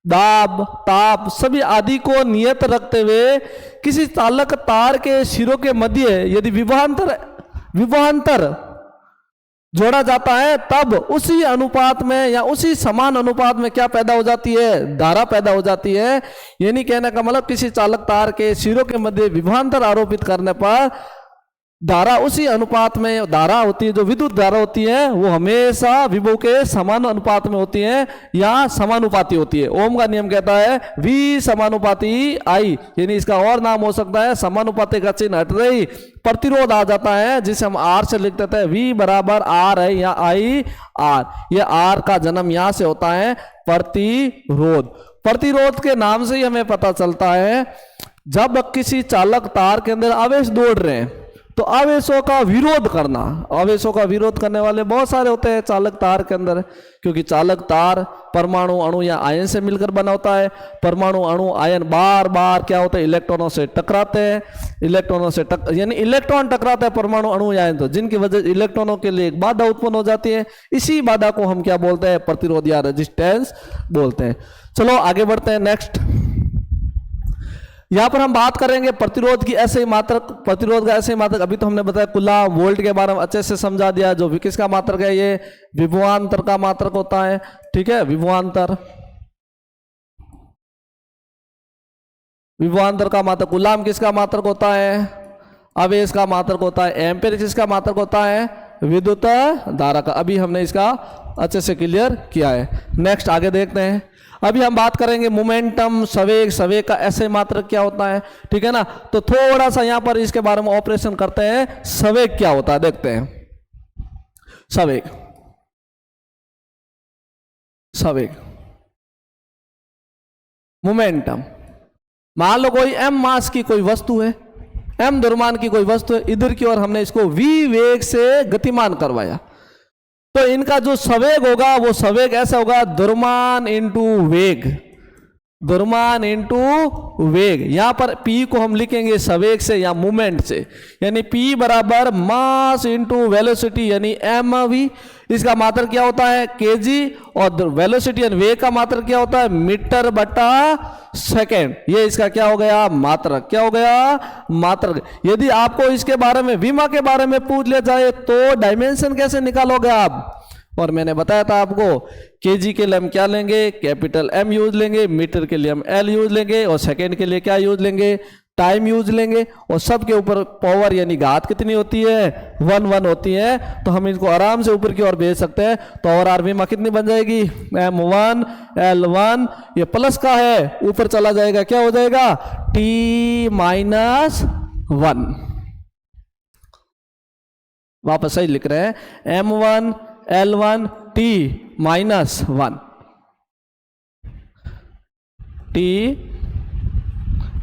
दाब, ताप, सभी आदि को नियत रखते हुए किसी चालक तार के सिरों के मध्य यदि विभवांतर जोड़ा जाता है, तब उसी अनुपात में या उसी समान अनुपात में क्या पैदा हो जाती है, धारा पैदा हो जाती है। यानी कहने का मतलब किसी चालक तार के सिरों के मध्य विभवांतर आरोपित करने पर धारा उसी अनुपात में धारा होती है, जो विद्युत धारा होती है वो हमेशा विभव के समान अनुपात में होती है या समानुपाती होती है। ओम का नियम कहता है V समानुपाती I, यानी इसका और नाम हो सकता है समानुपाती का चिन्ह हट रही प्रतिरोध आ जाता है, जिसे हम R से लिख देते हैं। V बराबर R है या I R। ये R का जन्म यहां से होता है प्रतिरोध। प्रतिरोध के नाम से ही हमें पता चलता है जब किसी चालक तार के अंदर आवेश दौड़ रहे हैं तो आवेशों का विरोध करना। आवेशों का विरोध करने वाले बहुत सारे होते हैं चालक तार के अंदर, क्योंकि चालक तार परमाणु, अणु या आयन से मिलकर बना होता है। परमाणु, अणु, आयन बार बार क्या होते हैं, इलेक्ट्रॉनों से टकराते हैं। इलेक्ट्रॉनों से यानी इलेक्ट्रॉन टकराते हैं परमाणु, अणु या आयन, तो जिनकी वजह इलेक्ट्रॉनों के लिए एक बाधा उत्पन्न हो जाती है। इसी बाधा को हम क्या बोलते हैं, प्रतिरोध या रेजिस्टेंस बोलते हैं। चलो आगे बढ़ते हैं। नेक्स्ट यहां पर हम बात करेंगे प्रतिरोध की ऐसे ही मात्रक। प्रतिरोध का ऐसे ही मात्रक अभी तो हमने बताया कूलम, वोल्ट के बारे में अच्छे से समझा दिया। जो किसका मात्रक है, ये विभवांतर का मात्रक होता है। ठीक है, विभवांतर, विभवांतर का मात्रक। कूलम किसका मात्रक होता है, आवेश का मात्रक होता है। एम्पीयर किसका मात्रक होता है, विद्युत धारा का। अभी हमने इसका अच्छे से क्लियर किया है। नेक्स्ट आगे देखते हैं। अभी हम बात करेंगे मोमेंटम, संवेग। संवेग का ऐसे मात्रक क्या होता है, ठीक है ना। तो थोड़ा सा यहां पर इसके बारे में ऑपरेशन करते हैं। संवेग क्या होता है देखते हैं। संवेग, संवेग, मोमेंटम। मान लो कोई m मास की कोई वस्तु है, m द्रव्यमान की कोई वस्तु है, इधर की ओर हमने इसको v वेग से गतिमान करवाया, तो इनका जो संवेग होगा वो संवेग ऐसा होगा, द्रव्यमान इंटू वेग, द्रव्यमान इंटू वेग। यहां पर p को हम लिखेंगे संवेग से या मूवमेंट से, यानी p बराबर मास इंटू वेलोसिटी यानी mv। इसका मात्रक क्या होता है, kg, और वेलोसिटी यानी वेग का मात्रक क्या होता है, मीटर बटा सेकेंड। ये इसका क्या हो गया, मात्रक। क्या हो गया, मात्रक। यदि आपको इसके बारे में, विमा के बारे में पूछ लिया जाए तो डायमेंशन कैसे निकालोगे आप, और मैंने बताया था आपको केजी के लिए हम क्या लेंगे, कैपिटल M यूज लेंगे, मीटर के लिए हम L यूज लेंगे, और सेकेंड के लिए क्या यूज लेंगे, टाइम यूज लेंगे। और सब के ऊपर पावर यानी घात कितनी होती है, 1 होती है। तो हम इनको आराम से ऊपर की ओर भेज सकते हैं। तो और आरबी में कितनी बन जाएगी, M1 L1, ये प्लस का है, ऊपर चला जाएगा, क्या हो जाएगा, T-1। वापस सही लिख रहे हैं, M1 L1 T-1,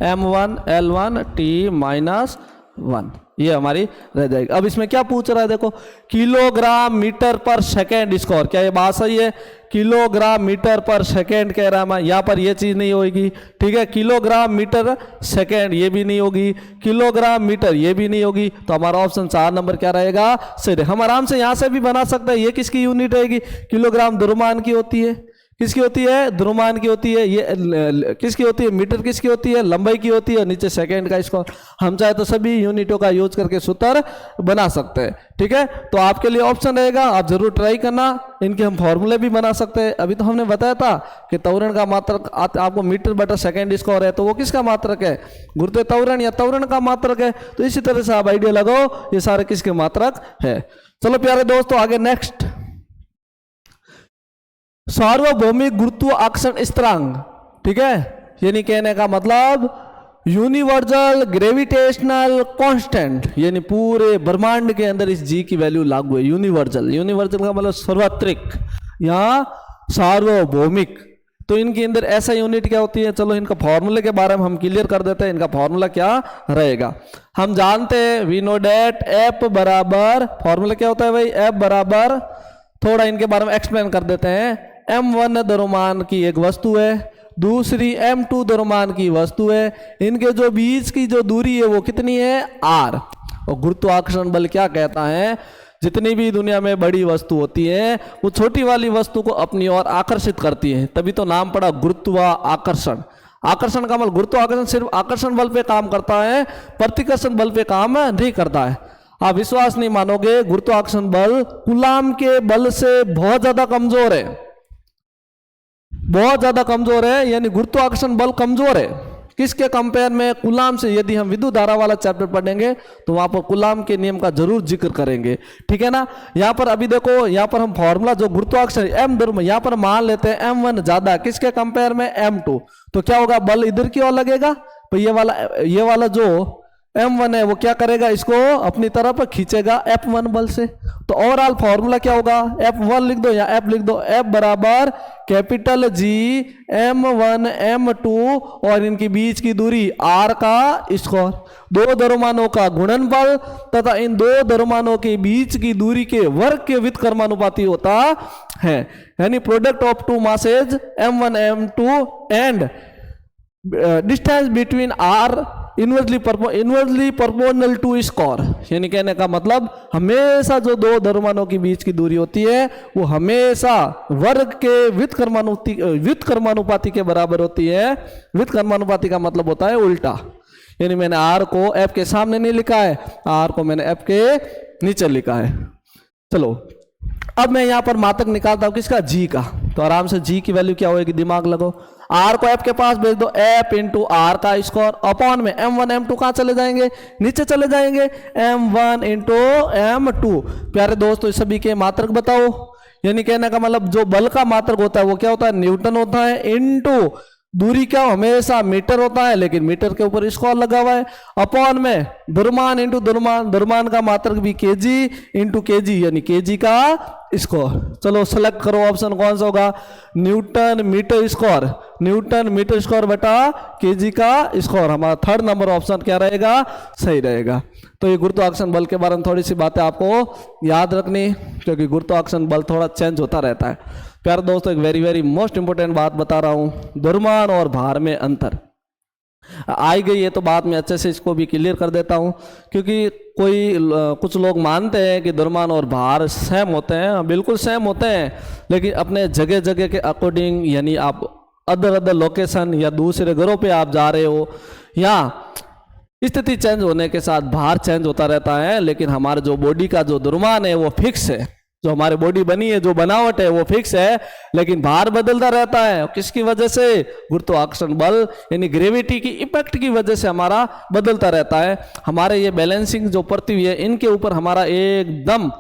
M1 L1 T-1, ये हमारी रह जाएगी। अब इसमें क्या पूछ रहा है देखो, किलोग्राम मीटर पर सेकेंड स्क्वायर। क्या ये बात सही है, किलोग्राम मीटर पर सेकेंड कह रहा है मैं, यहाँ पर ये चीज नहीं होगी, ठीक है। किलोग्राम मीटर सेकेंड ये भी नहीं होगी, किलोग्राम मीटर ये भी नहीं होगी। तो हमारा ऑप्शन 4 नंबर क्या रहेगा, सही। हम आराम से यहाँ से भी बना सकते हैं। ये किसकी यूनिट रहेगी, किलोग्राम द्रव्यमान की होती है, किसकी होती है? द्रव्यमान की होती है। ये किसकी होती है? मीटर किसकी होती है? लंबाई की होती है। नीचे सेकंड का स्क्वायर। हम चाहे तो सभी यूनिटों का यूज करके सूत्र बना सकते हैं। ठीक है, तो आपके लिए ऑप्शन रहेगा, आप जरूर ट्राई करना। इनके हम फॉर्मूले भी बना सकते हैं। अभी तो हमने बताया था कि त्वरण का मात्रक आपको मीटर बटा सेकंड स्क्वायर है, तो वो किसका मात्रक है? गुरुत्वीय त्वरण या त्वरण का मात्रक है। तो इसी तरह से आप आइडिया लगाओ ये सारे किसके मात्रक है। चलो प्यारे दोस्तों, आगे नेक्स्ट, सार्वभौमिक गुरुत्वाकर्षण स्थिरांक। ठीक है, यानी कहने का मतलब यूनिवर्सल ग्रेविटेशनल कांस्टेंट, यानी पूरे ब्रह्मांड के अंदर इस जी की वैल्यू लागू है। यूनिवर्सल, यूनिवर्सल का मतलब सर्वत्रिक या सार्वभौमिक। तो इनके अंदर ऐसा यूनिट क्या होती है? चलो इनका फॉर्मूले के बारे में हम क्लियर कर देते हैं। इनका फॉर्मूला क्या रहेगा? हम जानते हैं, वी नो डेट एफ बराबर, फॉर्मूला क्या होता है भाई? एफ बराबर, थोड़ा इनके बारे में एक्सप्लेन कर देते हैं। m1 द्रव्यमान की एक वस्तु है, दूसरी m2 द्रव्यमान की वस्तु है। इनके जो बीच की जो दूरी है वो कितनी है? r। और गुरुत्वाकर्षण बल क्या कहता है? जितनी भी दुनिया में बड़ी वस्तु होती है वो छोटी वाली वस्तु को अपनी ओर आकर्षित करती है, तभी तो नाम पड़ा गुरुत्वाकर्षण। आकर्षण का बल, गुरुत्वाकर्षण सिर्फ आकर्षण बल पे काम करता है, प्रतिकर्षण बल पे काम नहीं करता है। आप विश्वास नहीं मानोगे, गुरुत्वाकर्षण बल कूलाम के बल से बहुत ज्यादा कमजोर है, बहुत ज्यादा कमजोर है। यानी गुरुत्वाकर्षण बल कमजोर है किसके कंपेयर में? कूलाम से। यदि हम विद्युत धारा वाला चैप्टर पढ़ेंगे तो वहां पर कूलाम के नियम का जरूर जिक्र करेंगे। ठीक है ना। यहाँ पर अभी देखो, यहाँ पर हम फॉर्मूला जो गुरुत्वाकर्षण एम द्रव्य, यहाँ पर मान लेते हैं m1 ज्यादा किसके कंपेयर में? m2। तो क्या होगा? बल इधर की ओर लगेगा, तो ये वाला जो m1 है वो क्या करेगा? इसको अपनी तरफ खींचेगा f1 बल से। तो ओवरऑल फॉर्मूला क्या होगा? f1 लिख दो या f लिख दो, f बराबर कैपिटल G m1 m2 और इनके बीच की दूरी r का स्क्वायर, दो द्रव्यमानों का गुणनफल तथा इन दो द्रव्यमानों के बीच की दूरी के वर्ग के व्युत्क्रमानुपाती होता है। यानी product of two masses m1 m2 and distance between r inversely proportional to square. यानी कहने का मतलब हमेशा जो दो द्रव्यमानों के बीच की दूरी होती है वो हमेशा वर्ग के व्युत्क्रमानुपाती के बराबर होती है। व्युत्क्रमानुपाती का मतलब होता है उल्टा। यानी मैंने r को f के सामने नहीं लिखा है, r को मैंने f के नीचे लिखा है। चलो अब मैं यहां पर मात्रक निकालता हूं किसका? g का। तो आराम से g की वैल्यू क्या होगी? दिमाग लगाओ, r को f के पास भेज दो, f इंटू आर का स्क्वायर अपॉन में m1 m2 कहां चले जाएंगे? नीचे चले जाएंगे, m1 इंटू m2। प्यारे दोस्तों सभी के मात्रक बताओ। यानी कहने का मतलब जो बल का मात्रक होता है वो क्या होता है? न्यूटन होता है, इंटू दूरी क्या हमेशा मीटर होता है, लेकिन मीटर के ऊपर स्क्वायर लगा हुआ है, अपॉन में द्रव्यमान इंटू द्रव्यमान, द्रव्यमान का मात्रक भी केजी इंटू केजी, यानी केजी का स्क्वायर। चलो सेलेक्ट करो ऑप्शन कौन सा होगा? Newton metre square, newton metre square बटा केजी का स्क्वायर। हमारा थर्ड नंबर ऑप्शन क्या रहेगा? सही रहेगा। तो ये गुरुत्वाकर्षण बल के बारे में थोड़ी सी बातें आपको याद रखनी, क्योंकि गुरुत्वाकर्षण बल थोड़ा चेंज होता रहता है। प्यारे दोस्तों एक वेरी मोस्ट इंपोर्टेंट बात बता रहा हूं, द्रव्यमान और भार में अंतर आई गई है, तो बाद में अच्छे से इसको भी क्लियर कर देता हूं। क्योंकि कुछ लोग मानते हैं कि द्रव्यमान और भार सेम होते हैं, बिल्कुल सेम होते हैं, लेकिन अपने जगह जगह के अकॉर्डिंग, यानी आप अदर लोकेशन या दूसरे ग्रहों पे आप जा रहे हो या स्थिति चेंज होने के साथ भार चेंज होता रहता है, लेकिन हमारे जो बॉडी का जो द्रव्यमान है वो फिक्स है। जो हमारी बॉडी बनी है, जो बनावट है वो फिक्स है, लेकिन भार बदलता रहता है। किसकी वजह से? गुरुत्वाकर्षण बल यानी ग्रेविटी की इफेक्ट की वजह से हमारा बदलता रहता है। हमारे ये बैलेंसिंग जो पृथ्वी है इनके ऊपर हमारा एकदम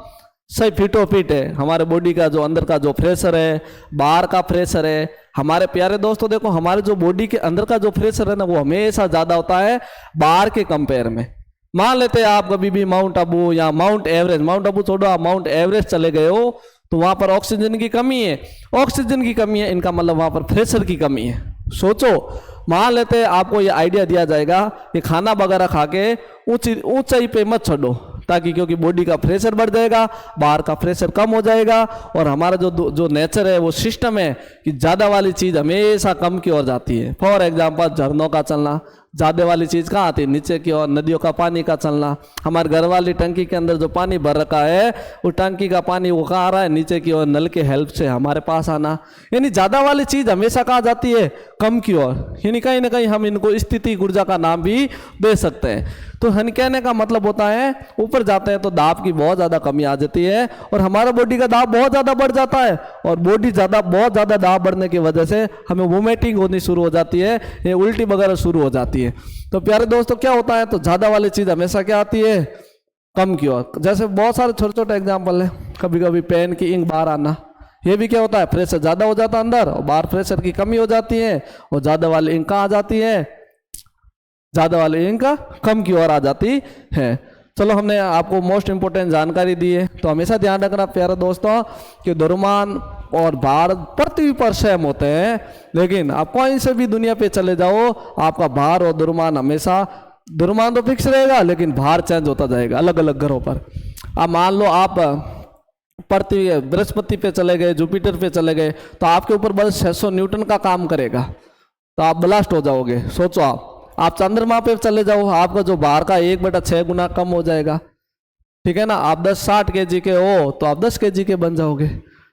सही फिटो फिट है। हमारे बॉडी का जो अंदर का जो प्रेशर है, बाहर का प्रेशर है, हमारे प्यारे दोस्तों देखो हमारे जो बॉडी के अंदर का जो प्रेशर है ना वो हमेशा ज्यादा होता है बाहर के कंपेयर में। मान लेते हैं आप कभी भी माउंट आबू या माउंट आबू छोड़ो, आप माउंट एवरेस्ट चले गए हो तो वहां पर ऑक्सीजन की कमी है, ऑक्सीजन की कमी है, इनका मतलब वहां पर प्रेशर की कमी है। सोचो, मान लेते हैं आपको ये आइडिया दिया जाएगा कि खाना वगैरह खा के ऊंचाई पे मत छोड़ो, ताकि क्योंकि बॉडी का प्रेशर बढ़ जाएगा, बाहर का प्रेशर कम हो जाएगा, और हमारा जो नेचर है वो सिस्टम है कि ज़्यादा वाली चीज़ हमेशा कम की ओर जाती है। फॉर एग्जांपल झरनों का चलना, ज़्यादा वाली चीज़ कहाँ आती है? नीचे की ओर नदियों का पानी का चलना। हमारे घर वाली टंकी के अंदर जो पानी भर रखा है वो टंकी का पानी वो कहाँ आ रहा है? नीचे की ओर नल के हेल्प से हमारे पास आना। यानी ज़्यादा वाली चीज़ हमेशा कहाँ जाती है? कम की ओर। यानी कहीं ना कहीं हम इनको स्थिति ऊर्जा का नाम भी दे सकते हैं। तो हन कहने का मतलब होता है ऊपर जाते हैं तो दाब की बहुत ज़्यादा कमी आ जाती है और हमारा बॉडी का दाब बहुत ज़्यादा बढ़ जाता है और बॉडी बहुत ज़्यादा दाब बढ़ने की वजह से हमें वोमिटिंग होनी शुरू हो जाती है, ये उल्टी वगैरह शुरू हो जाती है। तो प्यारे दोस्तों क्या होता है? तो ज़्यादा वाली चीज़ हमेशा क्या आती है? कम की ओर। जैसे बहुत सारे छोटे छोटे एग्जाम्पल है, कभी कभी पेन की इंक बाहर आना, ये भी क्या होता है? प्रेशर ज़्यादा हो जाता है अंदर और बाहर प्रेशर की कमी हो जाती है और ज़्यादा वाली इंक कहाँ आ जाती है? ज़्यादा वाली इंक कम की ओर आ जाती है। चलो हमने आपको मोस्ट इंपोर्टेंट जानकारी दी है। तो हमेशा ध्यान रखना प्यारे दोस्तों कि द्रव्यमान और भार पृथ्वी पर सेम होते हैं, लेकिन आप कहीं से भी दुनिया पे चले जाओ आपका भार और द्रव्यमान हमेशा, द्रव्यमान तो फिक्स रहेगा लेकिन भार चेंज होता जाएगा अलग अलग ग्रहों पर। अब मान लो आप पृथ्वी बृहस्पति पे चले गए, जुपिटर पे चले गए तो आपके ऊपर बस 600 न्यूटन का काम करेगा तो आप ब्लास्ट हो जाओगे। सोचो आप चंद्रमा पे चले जाओ, आपका जो भार का 1/6 गुना कम हो जाएगा, ठीक है ना। आप 60 kg के हो तो आप 10 kg के बन जाओगे,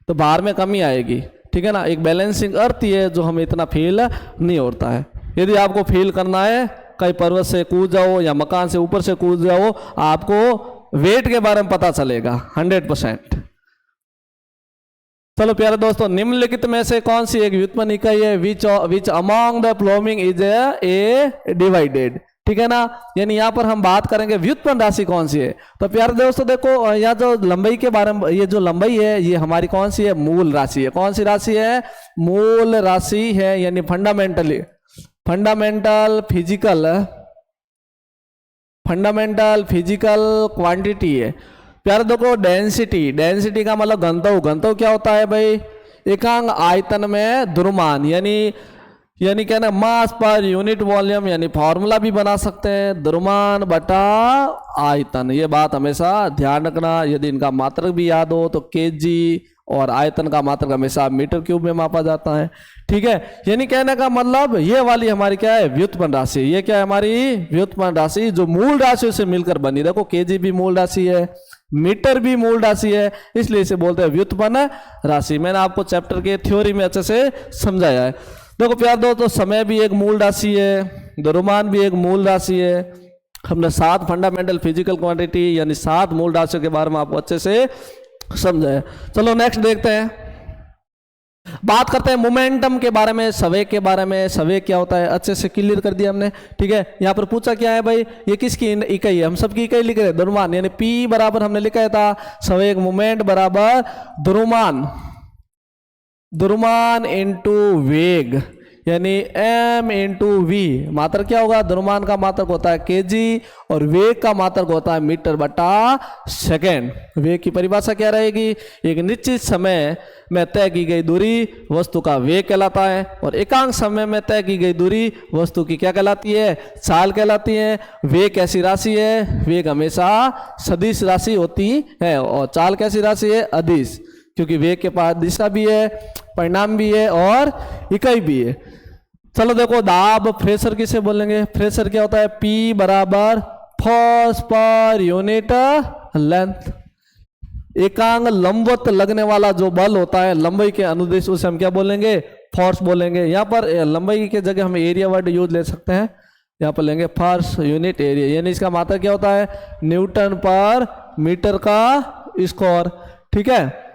तो भार में कमी आएगी, ठीक है ना। एक बैलेंसिंग अर्थ ही है जो हमें इतना फील नहीं होता है। यदि आपको फील करना है कहीं पर्वत से कूद जाओ या मकान से ऊपर से कूद जाओ, आपको वेट के बारे में पता चलेगा 100%। चलो प्यारे दोस्तों, निम्नलिखित में से कौन सी एक व्युत्पन्न इकाई है which among the following is a divided, ठीक है ना। यानी यहाँ पर हम बात करेंगे व्युत्पन्न राशि कौन सी है। तो प्यारे दोस्तों देखो, यहाँ जो लंबाई के बारे में, ये जो लंबाई है ये हमारी कौन सी है? मूल राशि है। कौन सी राशि है? मूल राशि है, यानी फंडामेंटल फिजिकल क्वांटिटी है। प्यारे देखो, डेंसिटी का मतलब घनत्व क्या होता है भाई? एकांक आयतन में द्रव्यमान, यानी क्या ना, मास पर यूनिट वॉल्यूम, यानी फॉर्मूला भी बना सकते हैं, द्रव्यमान बटा आयतन। ये बात हमेशा ध्यान रखना। यदि इनका मात्रक भी याद हो तो केजी और आयतन का मात्रक हमेशा मीटर क्यूब में मापा जाता है, ठीक है। यानी कहने का मतलब ये वाली हमारी क्या है? व्युत्पन्न राशि। ये क्या है? हमारी व्युत्पन्न राशि जो मूल राशि से मिलकर बनी। देखो केजी भी मूल राशि है, मीटर भी मूल राशि है, इसलिए इसे बोलते हैं व्युत्पन्न राशि। मैंने आपको चैप्टर के थ्योरी में अच्छे से समझाया है। देखो प्यार दोस्तों, समय भी एक मूल राशि है, द्रव्यमान भी एक मूल राशि है। हमने 7 फंडामेंटल फिजिकल क्वांटिटी यानी 7 मूल राशियों के बारे में आपको अच्छे से समझाया। चलो नेक्स्ट देखते हैं, बात करते हैं मोमेंटम के बारे में, संवेग के बारे में। संवेग क्या होता है अच्छे से क्लियर कर दिया हमने, ठीक है। यहाँ पर पूछा क्या है भाई? ये किसकी इकाई है? हम सबकी इकाई लिख रहे हैं द्रव्यमान, यानी P बराबर हमने लिखा था संवेग मोमेंट बराबर द्रव्यमान इनटू वेग, यानी m इंटू वी। मात्रक क्या होगा? द्रव्यमान का मात्रक होता है kg और वेग का मात्रक होता है मीटर बटा सेकेंड। वेग की परिभाषा क्या रहेगी? एक निश्चित समय में तय की गई दूरी वस्तु का वेग कहलाता है और एकांक समय में तय की गई दूरी वस्तु की क्या कहलाती है? चाल कहलाती है। वेग कैसी राशि है? वेग हमेशा सदिश राशि होती है और चाल कैसी राशि है? अदिश, क्योंकि वेग के पास दिशा भी है, परिणाम भी है और इकाई भी है। चलो देखो, दाब प्रेशर किसे बोलेंगे? प्रेशर क्या होता है? P बराबर फोर्स पर यूनिट लेंथ। एकांक लंबवत लगने वाला जो बल होता है लंबाई के अनुदिश, उसे हम क्या बोलेंगे? फोर्स बोलेंगे। यहाँ पर लंबाई की जगह हम एरिया वर्ड यूज ले सकते हैं, यहाँ पर लेंगे फोर्स यूनिट एरिया, यानी इसका मात्रक क्या होता है? न्यूटन पर मीटर का स्क्वायर, ठीक है।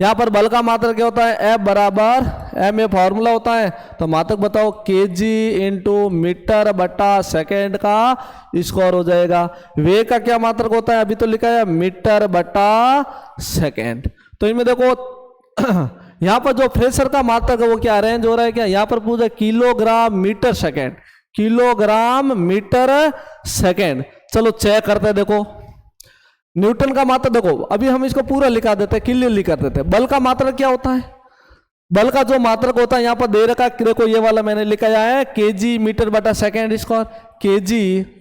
यहाँ पर बल का मात्रक क्या होता है? F बराबर m, ये फॉर्मूला होता है, तो मात्रक बताओ kg इंटू मीटर बटा सेकेंड का स्क्वायर हो जाएगा। वेग का क्या मात्रक होता है? अभी तो लिखा है मीटर बटा सेकेंड। तो इनमें देखो यहाँ पर जो प्रेशर का मात्रक है वो क्या अरेंज हो रहा है? क्या यहाँ पर पूछा kilogram metre second, kilogram metre second. चलो चेक करते हैं। देखो न्यूटन का मात्रक देखो, अभी हम इसको पूरा लिखा देते हैं, क्लियर लिख देते हैं। बल का मात्रक क्या होता है? बल का जो मात्रक होता है यहाँ पर दे रखा है, देखो ये वाला मैंने लिखा है kg मीटर बटा सेकेंड स्क्वायर। kg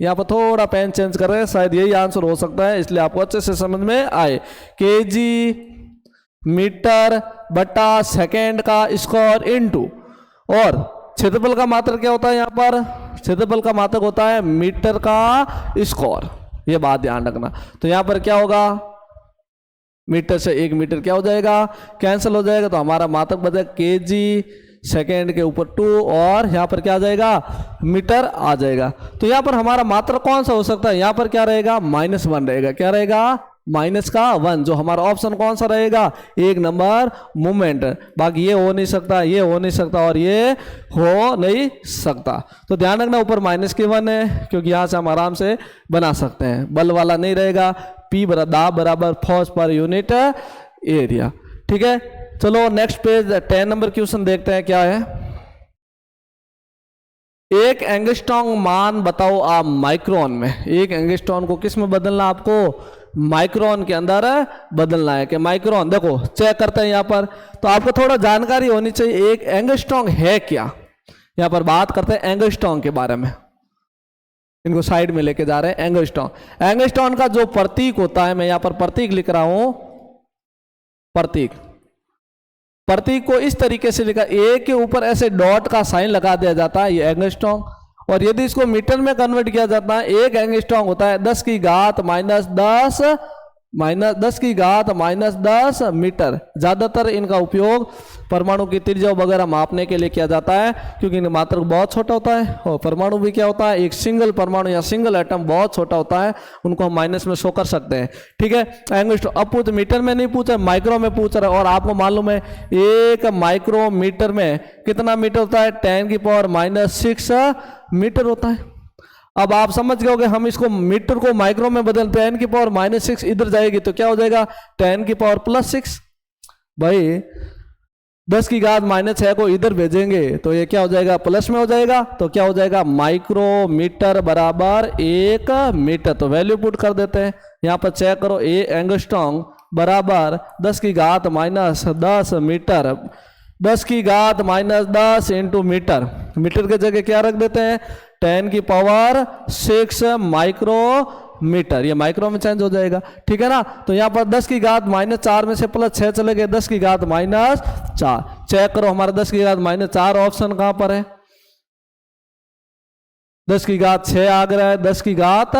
यहाँ पर थोड़ा पेन चेंज कर रहे हैं, शायद यही आंसर हो सकता है, इसलिए आपको अच्छे से समझ में आए। kg मीटर बटा सेकेंड का स्क्वायर इनटू, और क्षेत्रफल का मात्रक क्या होता है यहाँ पर? क्षेत्रफल का मात्रक होता है मीटर का स्क्वायर, ये बात ध्यान रखना। तो यहाँ पर क्या होगा, मीटर से 1 मीटर क्या हो जाएगा, कैंसिल हो जाएगा, तो हमारा मात्रक बचेगा केजी, सेकेंड के ऊपर 2 और यहाँ पर क्या आ जाएगा, मीटर आ जाएगा। तो यहाँ पर हमारा मात्रक कौन सा हो सकता है, यहाँ पर क्या रहेगा, -1 रहेगा। क्या रहेगा, -1। जो हमारा ऑप्शन कौन सा रहेगा, 1 नंबर मूवमेंट। बाकी ये हो नहीं सकता, ये हो नहीं सकता और ये हो नहीं सकता। तो ध्यान रखना ऊपर -1 है, क्योंकि यहाँ से हम आराम से बना सकते हैं। बल वाला नहीं रहेगा, P दाब बराबर फोर्स पर यूनिट एरिया। ठीक है, चलो नेक्स्ट पेज 10 नंबर क्वेश्चन देखते हैं क्या है। एक एंगस्ट्रॉम मान बताओ आप माइक्रोन में। एक एंगस्ट्रॉम को किस में बदलना, आपको माइक्रोन के अंदर बदलना है। कि माइक्रोन देखो चेक करते हैं यहाँ पर, तो आपको थोड़ा जानकारी होनी चाहिए एक एंगस्ट्रॉम है क्या। यहाँ पर बात करते हैं एंगस्ट्रॉम के बारे में, इनको साइड में लेके जा रहे हैं। एंगस्ट्रॉम, एंगस्ट्रॉम का जो प्रतीक होता है, मैं यहाँ पर प्रतीक लिख रहा हूं, प्रतीक को इस तरीके से लिखा, ए के ऊपर ऐसे डॉट का साइन लगा दिया जाता है, ये एंगस्ट्रॉम। और यदि इसको मीटर में कन्वर्ट किया जाता है, एक एंगस्ट्रॉम होता है 10 की घात -10 मीटर। ज्यादातर इनका उपयोग परमाणु की त्रिज्या वगैरह मापने के लिए किया जाता है, क्योंकि इनका मात्रक बहुत छोटा होता है। और परमाणु भी क्या होता है, एक सिंगल परमाणु या सिंगल एटम बहुत छोटा होता है, उनको हम माइनस में शो कर सकते हैं। ठीक है, एंगस्ट्रॉम। अब पूछ मीटर में नहीं पूछा, माइक्रो में पूछ रहा है। और आपको मालूम है 1 माइक्रोमीटर में कितना मीटर होता है, 10⁻⁻6 मीटर होता है। अब आप समझ गए होंगे, हम इसको मीटर को माइक्रो में बदलते हैं, 10⁻⁻6 इधर जाएगी तो क्या हो जाएगा, 10⁻+6। भाई 10 की घात -6 को इधर भेजेंगे तो ये क्या हो जाएगा, प्लस में हो जाएगा। तो क्या हो जाएगा, माइक्रोमीटर बराबर 1 मीटर। तो वैल्यू पुट कर देते हैं, यहाँ पर चेक करो, ए एंगस्ट्रॉम बराबर 10 की घात -10 मीटर। 10 की घात -10 इंटू मीटर, मीटर के जगह क्या रख देते हैं, 10⁻6 माइक्रोमीटर। ये माइक्रो में चेंज हो जाएगा। ठीक है ना, तो यहाँ पर 10 की घात -4 में से +6 चले गए, 10 की घात -4। चेक करो हमारा 10 की घात -4 ऑप्शन कहां पर है, 10 की घात 6 आ गया है, 10 की घात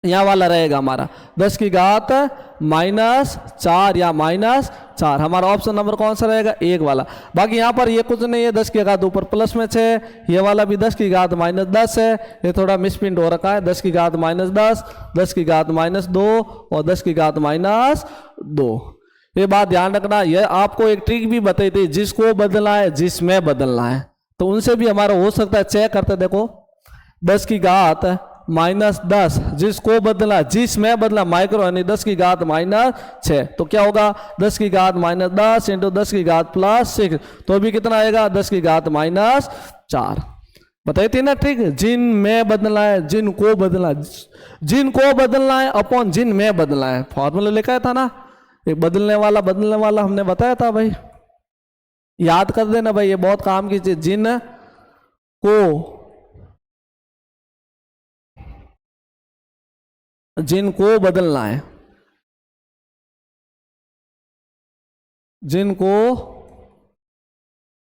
यहाँ वाला रहेगा हमारा 10 की घात -4 या -4। हमारा ऑप्शन नंबर कौन सा रहेगा, 1 वाला। बाकी यहाँ पर ये कुछ नहीं है, 10 की घात ऊपर प्लस में 6, ये वाला भी 10 की घात -10 है, ये थोड़ा मिसप्रिंट हो रखा है, 10 की घात -10, 10 की घात -2 और 10 की घात -2। ये बात ध्यान रखना। ये आपको एक ट्रिक भी बताई थी, जिसको बदलना है जिसमें बदलना है, तो उनसे भी हमारा हो सकता है। चेक करते देखो, 10 की घात -10 जिसको बदला, जिसमें बदला माइक्रो यानी 10 की घात -6, तो क्या होगा 10 की घात -10 इंटू 10 की घात +6, तो भी कितना आएगा 10 की घात -4। बताई थी ना ट्रिक, जिन में बदलना है, जिनको बदलना, जिनको बदलना है अपॉन जिन में बदलना है, फॉर्मूला लिखा था ना, एक बदलने वाला हमने बताया था भाई, याद कर देना भाई, ये बहुत काम की चीज। जिन को, जिनको बदलना है, जिनको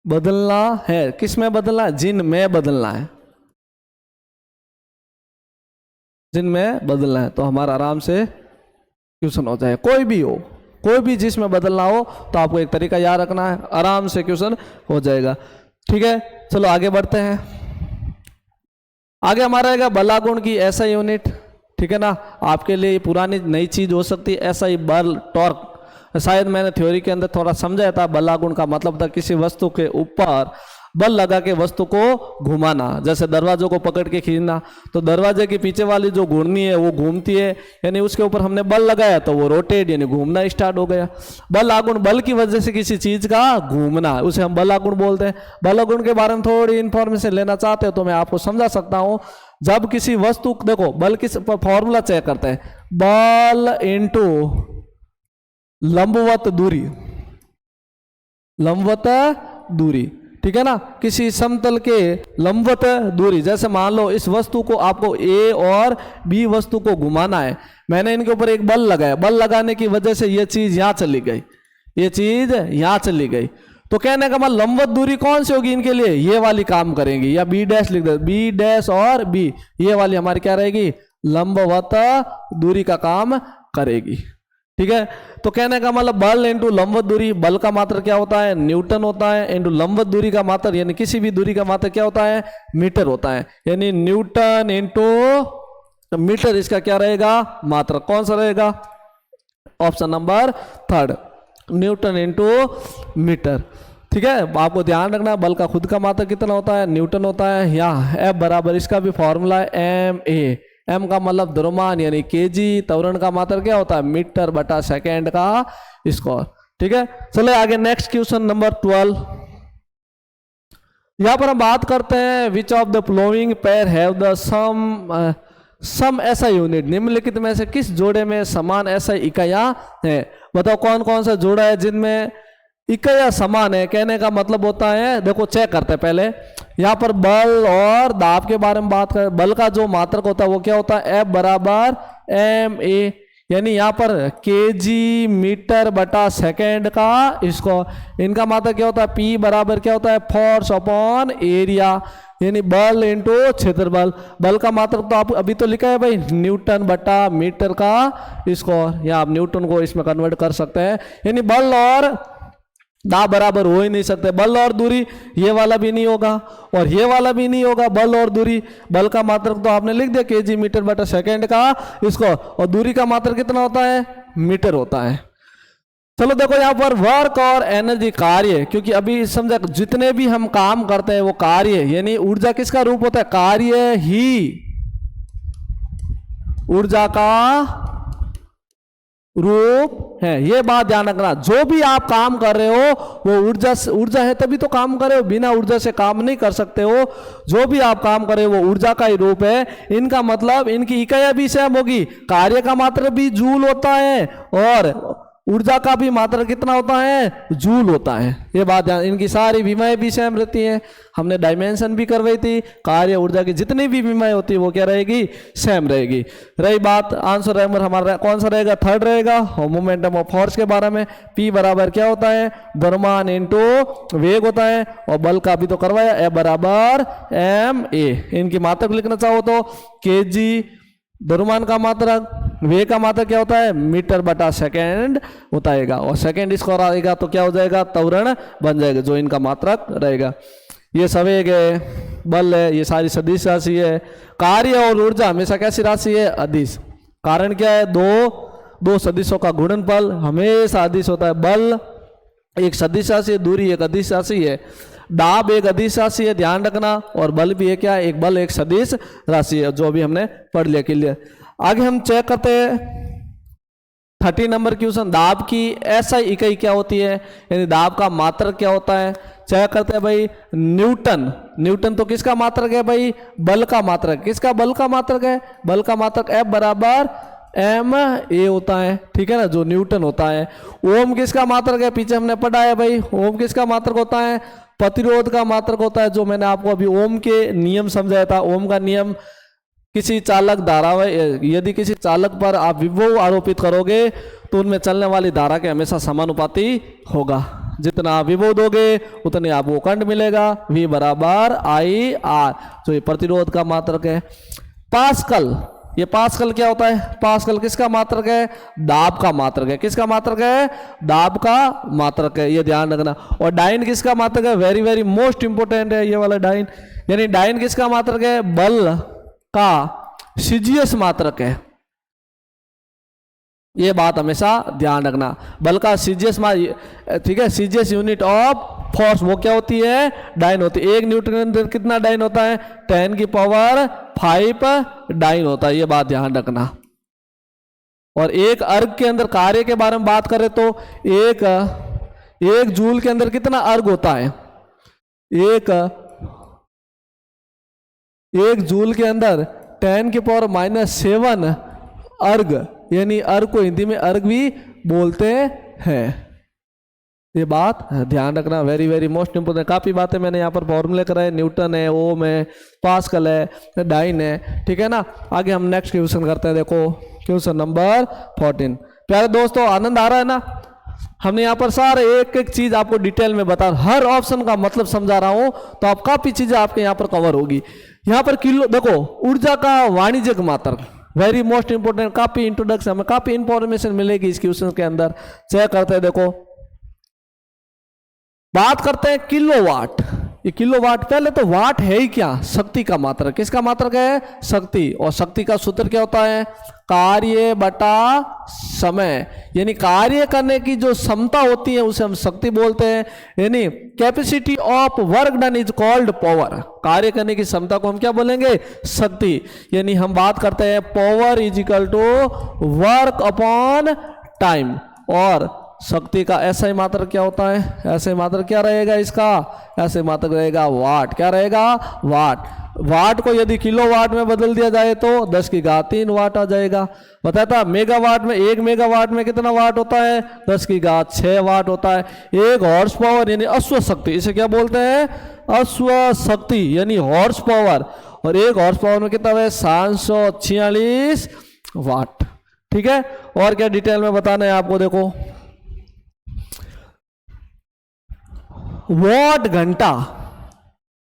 बदलना है, किस में बदलना है, जिन में बदलना है, जिन में बदलना है, तो हमारा आराम से क्वेश्चन हो जाए। कोई भी हो, कोई भी जिसमें बदलना हो, तो आपको एक तरीका याद रखना है, आराम से क्वेश्चन हो जाएगा। ठीक है, चलो आगे बढ़ते हैं। आगे हमारा रहेगा बलागुण की एसआई यूनिट। ठीक है ना, आपके लिए पुरानी नई चीज हो सकती है एसआई, बल, टॉर्क। शायद मैंने थ्योरी के अंदर थोड़ा समझाया था, बलागुण का मतलब था किसी वस्तु के ऊपर बल लगा के वस्तु को घुमाना, जैसे दरवाजों को पकड़ के खींचना, तो दरवाजे के पीछे वाली जो घूर्णी है वो घूमती है, यानी उसके ऊपर हमने बल लगाया तो वो रोटेट यानी घूमना स्टार्ट हो गया। बलागुण बल की वजह से किसी चीज का घूमना, उसे हम बलागुण बोलते हैं। बलागुण के बारे में थोड़ी इंफॉर्मेशन लेना चाहते हो तो मैं आपको समझा सकता हूं। जब किसी वस्तु, देखो बल की फॉर्मूला चेक करते हैं, बल इंटू लंबवत दूरी, लंबवत दूरी। ठीक है ना, किसी समतल के लंबवत दूरी, जैसे मान लो इस वस्तु को आपको ए और बी वस्तु को घुमाना है, मैंने इनके ऊपर एक बल लगाया, बल लगाने की वजह से ये चीज यहां चली गई, ये चीज यहां चली गई, तो कहने का मतलब लंबवत दूरी कौन सी होगी इनके लिए, ये वाली काम करेंगी, या बी डैश लिख दे, बी डैश और बी, ये वाली हमारी क्या रहेगी, लंबवत दूरी का काम करेगी। ठीक है, तो कहने का मतलब बल इंटू लंबवत दूरी, बल का मात्रक क्या होता है, न्यूटन होता है, इंटू लंबवत दूरी का मात्रक यानी किसी भी दूरी का मात्रक क्या होता है, मीटर होता है, यानी न्यूटन इंटू मीटर इसका क्या रहेगा, मात्रक कौन सा रहेगा, option number third, newton into metre. ठीक है, आपको ध्यान रखना बल का खुद का मात्रक कितना होता है, न्यूटन होता है। यहाँ F बराबर इसका भी फॉर्मूला है एम ए, एम का मतलब द्रव्यमान यानी केजी, त्वरण का मात्रक क्या होता है, मीटर बटा सेकेंड का स्क्वायर। ठीक है, चलो आगे नेक्स्ट क्वेश्चन नंबर 12। यहां पर हम बात करते हैं which of the following pair have the same SI unit, निम्नलिखित में से किस जोड़े में समान ऐसा इकाइयां है। बताओ कौन कौन सा जोड़ा है जिनमें इकाइयां समान है। कहने का मतलब होता है, देखो चेक करते हैं पहले, यहाँ पर बल और दाब के बारे में बात करें। बल का जो मात्रक होता है वो क्या होता है, F बराबर एम ए, यानी यहाँ पर केजी मीटर बटा सेकेंड का इसको, इनका मात्रक क्या होता है, P बराबर क्या होता है, फोर्स अपॉन एरिया, यानी बल इंटू क्षेत्रफल। बल का मात्रक तो आप अभी तो लिखा है भाई, न्यूटन बटा मीटर का स्क्वायर, या आप न्यूटन को इसमें कन्वर्ट कर सकते हैं, यानी बल और दाब बराबर हो ही नहीं सकते। बल और दूरी ये वाला भी नहीं होगा और ये वाला भी नहीं होगा, बल और दूरी। बल का मात्रक तो आपने लिख दिया केजी मीटर बटा सेकेंड का इसको, और दूरी का मात्रक कितना होता है, मीटर होता है। चलो देखो यहाँ पर वर्क और एनर्जी कार्य, क्योंकि अभी समझा जितने भी हम काम करते हैं वो कार्य, यानी ऊर्जा किसका रूप होता है, कार्य ही ऊर्जा का रूप है। ये बात ध्यान रखना, जो भी आप काम कर रहे हो वो ऊर्जा है तभी तो काम कर रहे हो, बिना ऊर्जा से काम नहीं कर सकते हो। जो भी आप काम कर रहे हो वो ऊर्जा का ही रूप है। इनका मतलब इनकी इकाइयां भी सेम होगी, कार्य का मात्रक भी जूल होता है और ऊर्जा का भी मात्रक कितना होता है, जूल होता है। ये बात ध्यान, इनकी सारी विमाएं भी सेम रहती हैं। हमने डायमेंशन भी करवाई थी, कार्य ऊर्जा की जितनी भी विमाएं होती है वो क्या रहेगी, सेम रहेगी। रही बात आंसर हमारा कौन सा रहेगा, थर्ड रहेगा। और मोमेंटम ऑफ फोर्स के बारे में P बराबर क्या होता है, द्रव्यमान इंटू वेग होता है, और बल का भी तो करवाया, F बराबर एम ए। इनकी मात्रक लिखना चाहो तो केजी द्रव्यमान का मात्रक, वेग का मात्रक क्या होता है, मीटर बटा सेकेंड होता है, और सेकेंड स्क्वायर आएगा तो क्या हो जाएगा, त्वरण बन जाएगा, जो इनका मात्रक रहेगा। ये संवेग है, बल है, ये सारी सदिश राशि है। कार्य और ऊर्जा हमेशा कैसी राशि है, अदिश। कारण क्या है, दो सदिशों का गुणनफल हमेशा अदिश होता है। बल एक सदिश राशि है, दूरी एक अदिश राशि है, दाब एक अदिश राशि है, ध्यान रखना, और बल भी है क्या, एक बल एक सदिश राशि है, जो अभी हमने पढ़ लिया क्लियर। आगे हम चेक करते हैं 30 नंबर क्वेश्चन, दाब की ऐसा इकाई क्या होती है, यानी दाब का मात्रक क्या होता है। चेक करते हैं भाई, न्यूटन। न्यूटन तो किसका मात्रक है भाई, बल का मात्रक। किसका बल का मात्रक है, बल का मात्रक F बराबर एम ए होता है, ठीक है ना, जो न्यूटन होता है। ओम किसका मात्रक है, पीछे हमने पढ़ा है भाई, ओम किसका मात्रक होता है, प्रतिरोध का मात्रक होता है, जो मैंने आपको अभी ओम के नियम समझाया था। ओम का नियम, किसी चालक धारा में यदि किसी चालक पर आप विभव आरोपित करोगे तो उनमें चलने वाली धारा के हमेशा समानुपाती होगा। जितना विभव दोगे उतने आपको करंट मिलेगा। V बराबर आई आर, जो ये प्रतिरोध का मात्रक है। पास्कल, ये पास्कल क्या होता है, पास्कल किसका मात्रक है, दाब का मात्रक है। किसका मात्रक है, दाब का मात्रक है, ये ध्यान रखना। और डाइन किसका मात्रक है, वेरी वेरी मोस्ट इंपोर्टेंट है ये वाला डाइन, यानी डाइन किसका मात्रक है, बल का सीजीएस मात्रक है। ये बात हमेशा ध्यान रखना, बल का सीजीएस, ठीक है, सीजीएस यूनिट ऑफ फोर्स वो क्या होती है, डाइन होती है। एक न्यूटन के अंदर कितना डाइन होता है, 10 की पावर 5 डाइन होता है, ये बात ध्यान रखना। और एक अर्ग के अंदर कार्य के बारे में बात करें तो एक जूल के अंदर कितना अर्ग होता है, एक जूल के अंदर 10 की पावर -7 अर्ग, यानी अर्ग को हिंदी में अर्ग भी बोलते हैं। ये बात ध्यान रखना, वेरी वेरी मोस्ट इंपोर्टेंट। काफ़ी बातें मैंने यहाँ पर फॉर्मूले कराए, न्यूटन है, ओम है, पास्कल है, डाइन है, ठीक है ना। आगे हम नेक्स्ट क्वेश्चन करते हैं। देखो क्वेश्चन नंबर 14। प्यारे दोस्तों, आनंद आ रहा है ना, हमने यहाँ पर सारे एक एक चीज आपको डिटेल में बता, हर ऑप्शन का मतलब समझा रहा हूं, तो आप काफी चीजें आपके यहाँ पर कवर होगी। यहाँ पर किलो देखो, ऊर्जा का वाणिज्यिक मात्रक, वेरी मोस्ट इंपोर्टेंट, काफी इंट्रोडक्शन में काफी इंफॉर्मेशन मिलेगी इस क्वेश्चन के अंदर। चेक करते हैं, देखो बात करते हैं किलोवाट। ये किलोवाट, पहले तो वाट है ही क्या, शक्ति का मात्रक। किसका मात्रक है, शक्ति। और शक्ति का सूत्र क्या होता है, कार्य बटा समय, यानी कार्य करने की जो क्षमता होती है उसे हम शक्ति बोलते हैं। यानी capacity of work done is called power, कार्य करने की क्षमता को हम क्या बोलेंगे, शक्ति। यानी हम बात करते हैं power is equal to work upon time. और शक्ति का ऐसा ही मात्रक क्या होता है, ऐसे मात्रक क्या रहेगा इसका, ऐसे मात्रक रहेगा वाट। क्या रहेगा, वाट। वाट को यदि किलोवाट में बदल दिया जाए तो 10 की घात 3 वाट आ जाएगा। बताता मेगावाट में, 1 मेगावाट में कितना वाट होता है, 10 की घात 6 वाट होता है। 1 हॉर्स पावर यानी अश्व शक्ति, इसे क्या बोलते हैं, अश्व शक्ति यानी हॉर्स पावर। और 1 हॉर्स पावर में कितना है, 746 वाट। ठीक है, और क्या डिटेल में बताना है आपको, देखो वॉट घंटा।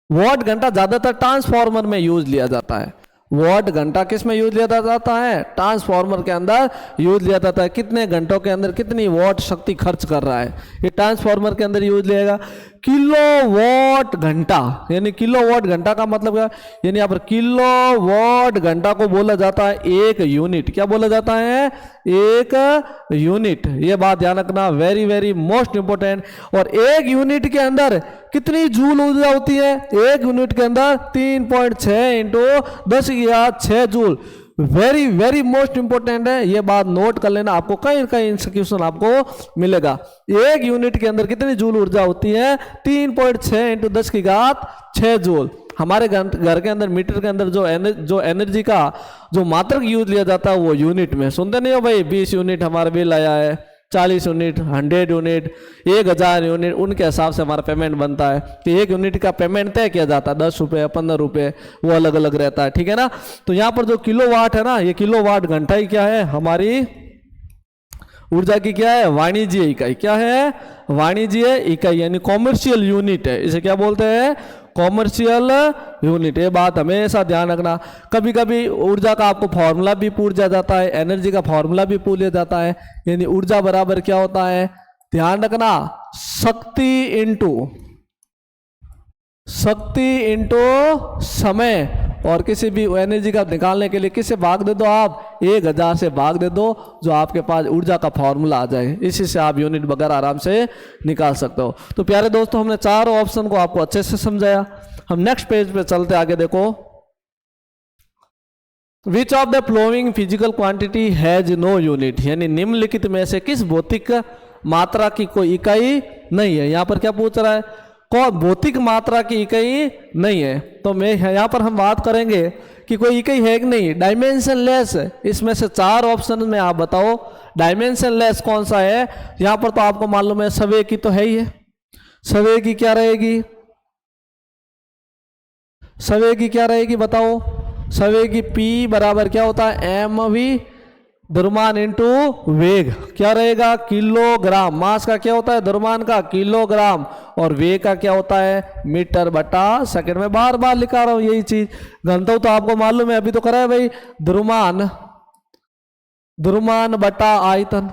वॉट घंटा ज्यादातर ट्रांसफार्मर में यूज लिया जाता है। वॉट घंटा किस में यूज लिया जाता है, ट्रांसफार्मर के अंदर यूज लिया जाता है। कितने घंटों के अंदर कितनी वॉट शक्ति खर्च कर रहा है, ये ट्रांसफार्मर के अंदर यूज लिएगा। किलोवाट घंटा, यानी किलोवाट घंटा का मतलब क्या, यानी यहाँ पर किलोवाट घंटा को बोला जाता है 1 यूनिट। क्या बोला जाता है, 1 यूनिट। ये बात ध्यान रखना, वेरी वेरी मोस्ट इंपोर्टेंट। और 1 यूनिट के अंदर कितनी जूल ऊर्जा होती है, 1 यूनिट के अंदर 3.6 इंटू 10 की घात 6 joule. Very very most important है, ये बात नोट कर लेना, आपको कहीं कहीं क्वेश्चन आपको मिलेगा। 1 यूनिट के अंदर कितनी जूल ऊर्जा होती है, 3.6 इंटू 10 की घात 6 जूल। हमारे घर के अंदर मीटर के अंदर जो एनर्जी का जो मात्रक यूज लिया जाता है वो यूनिट में। सुनते नहीं हो भाई, 20 यूनिट हमारा बिल आया है, 40 यूनिट, 100 यूनिट, 1000 यूनिट, उनके हिसाब से हमारा पेमेंट बनता है। तो 1 यूनिट का पेमेंट तय किया जाता है, 10 रुपये 15 रुपये, वो अलग अलग रहता है। ठीक है ना, तो यहाँ पर जो किलोवाट है ना, ये किलोवाट घंटा ही क्या है, हमारी ऊर्जा की क्या है, वाणिज्य इकाई। क्या है, वाणिज्य इकाई, यानी कॉमर्शियल यूनिट है। इसे क्या बोलते हैं, कॉमर्शियल यूनिट। ये बात हमेशा ध्यान रखना। कभी कभी ऊर्जा का आपको फॉर्मूला भी पूछ जाता है, एनर्जी का फॉर्मूला भी पूछ लिया जाता है। यानी ऊर्जा बराबर क्या होता है, ध्यान रखना, शक्ति इंटू समय। और किसी भी एनर्जी का निकालने के लिए किससे भाग दे दो आप, 1000 से भाग दे दो, जो आपके पास ऊर्जा का फॉर्मूला आ जाए। इसी से आप यूनिट वगैरह आराम से निकाल सकते हो। तो प्यारे दोस्तों, हमने 4 ऑप्शन को आपको अच्छे से समझाया। हम नेक्स्ट पेज पे चलते आगे। देखो, which of the following physical quantity has no unit, यानी निम्नलिखित में से किस भौतिक मात्रा की कोई इकाई नहीं है। यहाँ पर क्या पूछ रहा है, कौन भौतिक मात्रा की इकाई नहीं है। तो मैं यहाँ पर हम बात करेंगे कि कोई इकाई है कि नहीं, डायमेंशनलेस। इसमें से 4 ऑप्शन में आप बताओ डायमेंशनलेस कौन सा है। यहाँ पर तो आपको मालूम है समय की तो है ही है। समय की क्या रहेगी, समय की क्या रहेगी बताओ। समय की P बराबर क्या होता है, mv द्रव्यमान इंटू वेग। क्या रहेगा, किलोग्राम। मास का क्या होता है, द्रव्यमान का किलोग्राम, और वेग का क्या होता है, मीटर बटा सेकंड। में बार बार लिखा रहा हूं यही चीज। घनत्व तो आपको मालूम है, अभी तो करा है भाई, द्रव्यमान बटा आयतन,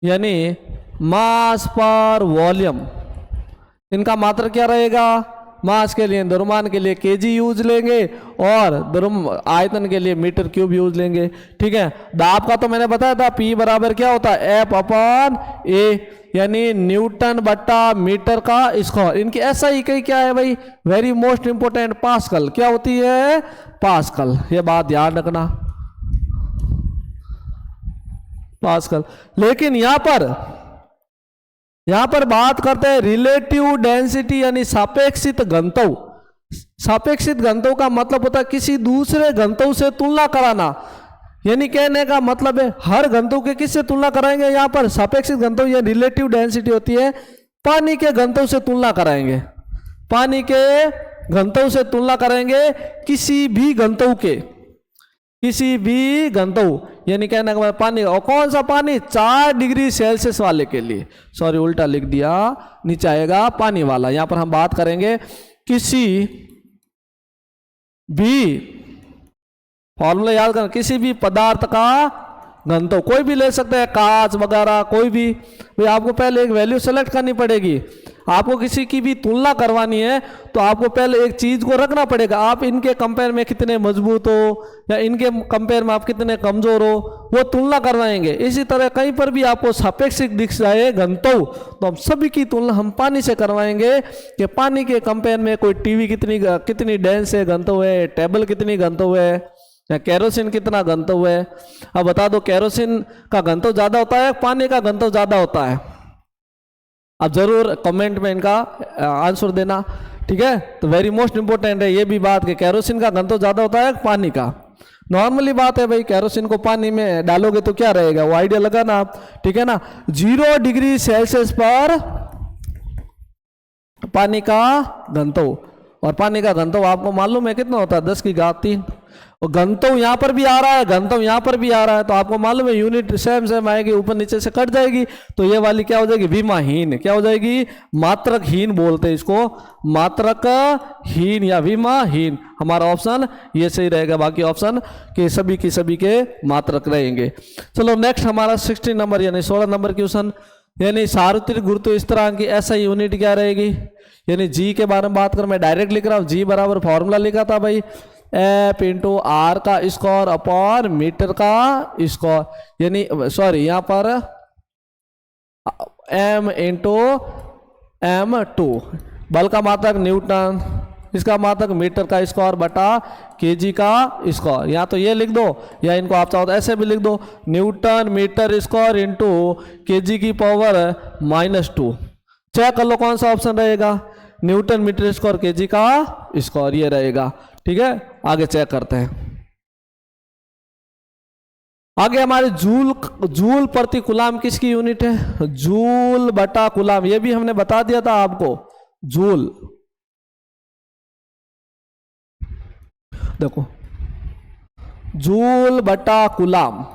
यानी मास पर वॉल्यूम। इनका मात्रक क्या रहेगा, मास के लिए द्रव्यमान के लिए केजी यूज लेंगे, और आयतन के लिए मीटर क्यूब यूज लेंगे। ठीक है, दाब का तो मैंने बताया था, P बराबर क्या होता है, F अपॉन A, यानी न्यूटन बट्टा मीटर का स्क्वायर। इनकी ऐसा इकाई क्या है भाई, वेरी मोस्ट इंपोर्टेंट, पास्कल। क्या होती है, पास्कल। ये बात ध्यान रखना, पास्कल। लेकिन यहां पर बात करते हैं रिलेटिव डेंसिटी, यानी सापेक्षित घनत्व। सापेक्षित घनत्व का मतलब होता है किसी दूसरे घनत्व से तुलना कराना। यानी कहने का मतलब है हर घनत्व के किससे तुलना कराएंगे, यहां पर सापेक्षित घनत्व या रिलेटिव डेंसिटी होती है, पानी के घनत्व से तुलना कराएंगे। पानी के घनत्व से तुलना करेंगे किसी भी घनत्व के, किसी भी घनत्व। यानी कहने का मतलब पानी, और कौन सा पानी, 4 डिग्री सेल्सियस वाले के लिए, सॉरी उल्टा लिख दिया, नीचे आएगा पानी वाला। यहां पर हम बात करेंगे किसी भी, फॉर्मूला याद करना, किसी भी पदार्थ का घनत्व, कोई भी ले सकते हैं, कांच वगैरह कोई भी, भाई आपको पहले एक वैल्यू सेलेक्ट करनी पड़ेगी। आपको किसी की भी तुलना करवानी है तो आपको पहले एक चीज को रखना पड़ेगा, आप इनके कंपेयर में कितने मजबूत हो या इनके कंपेयर में आप कितने कमजोर हो, वो तुलना करवाएंगे। इसी तरह कहीं पर भी आपको सापेक्षिक दिख जाए घनत्व, तो हम सभी की तुलना हम पानी से करवाएंगे कि पानी के कंपेयर में कोई टीवी कितनी डेंस है घनत्व है, टेबल कितनी घनत्व है, या केरोसिन कितना घनत्व है। अब बता दो केरोसिन का घनत्व ज्यादा होता है, पानी का घनत्व ज्यादा होता है? आप जरूर कमेंट में इनका आंसर देना, ठीक है। तो वेरी मोस्ट इंपोर्टेंट है ये भी बात कि केरोसिन का घनत्व ज्यादा होता है पानी का। नॉर्मली बात है भाई, केरोसिन को पानी में डालोगे तो क्या रहेगा, वो आइडिया लगाना आप, ठीक है ना। 0 डिग्री सेल्सियस पर पानी का घनत्व, और पानी का घनत्व आपको मालूम है कितना होता है, 10 की घात 3। और घनत्व यहां पर भी आ रहा है, घनत्व यहां पर भी आ रहा है, तो आपको मालूम है यूनिट सेम आएगी, ऊपर नीचे से कट जाएगी, तो ये वाली क्या हो जाएगी, विमाहीन। क्या हो जाएगी, मात्रकहीन बोलते हैं इसको, मात्रकहीन या विमाहीन। हमारा ऑप्शन ये सही रहेगा, बाकी ऑप्शन के सभी के मात्रक रहेंगे। चलो नेक्स्ट हमारा 16 नंबर यानी 16 नंबर क्वेश्चन, यानी सार्वत्रिक गुरुत्व स्थिरांक की ऐसा यूनिट क्या रहेगी, यानी जी के बारे में बात कर, मैं डायरेक्ट लिख रहा हूं, जी बराबर फॉर्मूला लिखा था भाई, एफ इंटू आर का स्क्वायर अपॉन मीटर का स्क्वायर, यानी सॉरी यहाँ पर एम इंटू M2, बल का मात्रक न्यूटन, इसका मात्रक मीटर का स्क्वायर बटा केजी का स्क्वायर। या तो ये लिख दो या इनको आप चाहो तो ऐसे भी लिख दो, newton metre square into KG की पावर -2। चेक कर लो कौन सा ऑप्शन रहेगा, न्यूटन मीटर स्क्वायर केजी का स्क्वायर, ये रहेगा, ठीक है। आगे चेक करते हैं। आगे हमारे जूल प्रति कूलाम किसकी यूनिट है, जूल बटा कूलाम, ये भी हमने बता दिया था आपको। जूल देखो, जूल बटा कूलाम,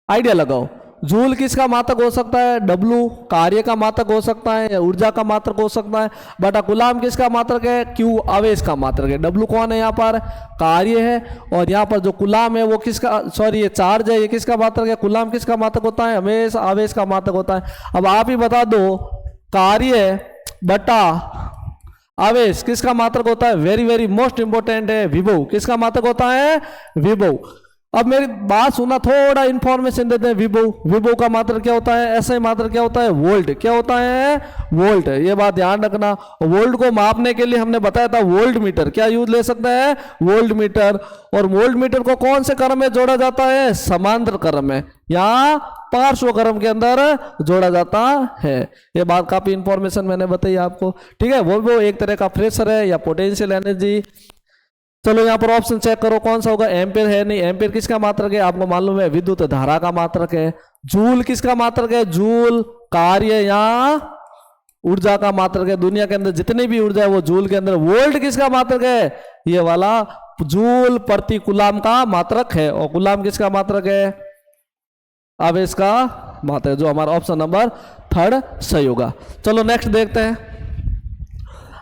आइडिया लगाओ। जूल किसका मात्रक हो सकता है, W कार्य का मात्रक हो सकता है या ऊर्जा का मात्रक हो सकता है, बटा कूलाम किसका मात्रक है, Q आवेश का मात्रक है। W कौन है, यहाँ पर कार्य है, और यहाँ पर जो कूलाम है वो किसका, सॉरी ये चार्ज है, ये किसका मात्रक है, कूलाम किसका मात्रक होता है, हमेशा आवेश का मात्रक होता है। अब आप ही बता दो, कार्य बटा आवेश किसका मात्रक होता है, वेरी मोस्ट इंपोर्टेंट है, विभव किसका मात्रक होता है, विभव। अब मेरी बात सुना, थोड़ा इंफॉर्मेशन देते हैं। विभव का मात्रक क्या होता है, ऐसा ही मात्रक क्या होता है, वोल्ट। क्या होता है, वोल्ट, ये बात ध्यान रखना। वोल्ट को मापने के लिए हमने बताया था वोल्ट मीटर, क्या यूज ले सकते हैं, वोल्ट मीटर। और वोल्ट मीटर को कौन से क्रम में जोड़ा जाता है, समांतर क्रम में या पार्श्व क्रम के अंदर जोड़ा जाता है। ये बात काफी इंफॉर्मेशन मैंने बताई आपको, ठीक है। वो एक तरह का प्रेशर है या पोटेंशियल एनर्जी। चलो यहाँ पर ऑप्शन चेक करो कौन सा होगा, एम्पेयर है नहीं, एम्पेयर किसका मात्रक है, आपको मालूम है विद्युत धारा का मात्रक है। जूल किसका मात्रक है, जूल कार्य या ऊर्जा का मात्रक है, दुनिया के अंदर जितनी भी ऊर्जा है वो जूल के अंदर। वोल्ट किसका मात्रक है, ये वाला जूल प्रति कूलाम का मात्रक है, और कूलाम किसका मात्रक है, आवेश का मात्रक, जो हमारा ऑप्शन नंबर 3 सही होगा। चलो नेक्स्ट देखते हैं।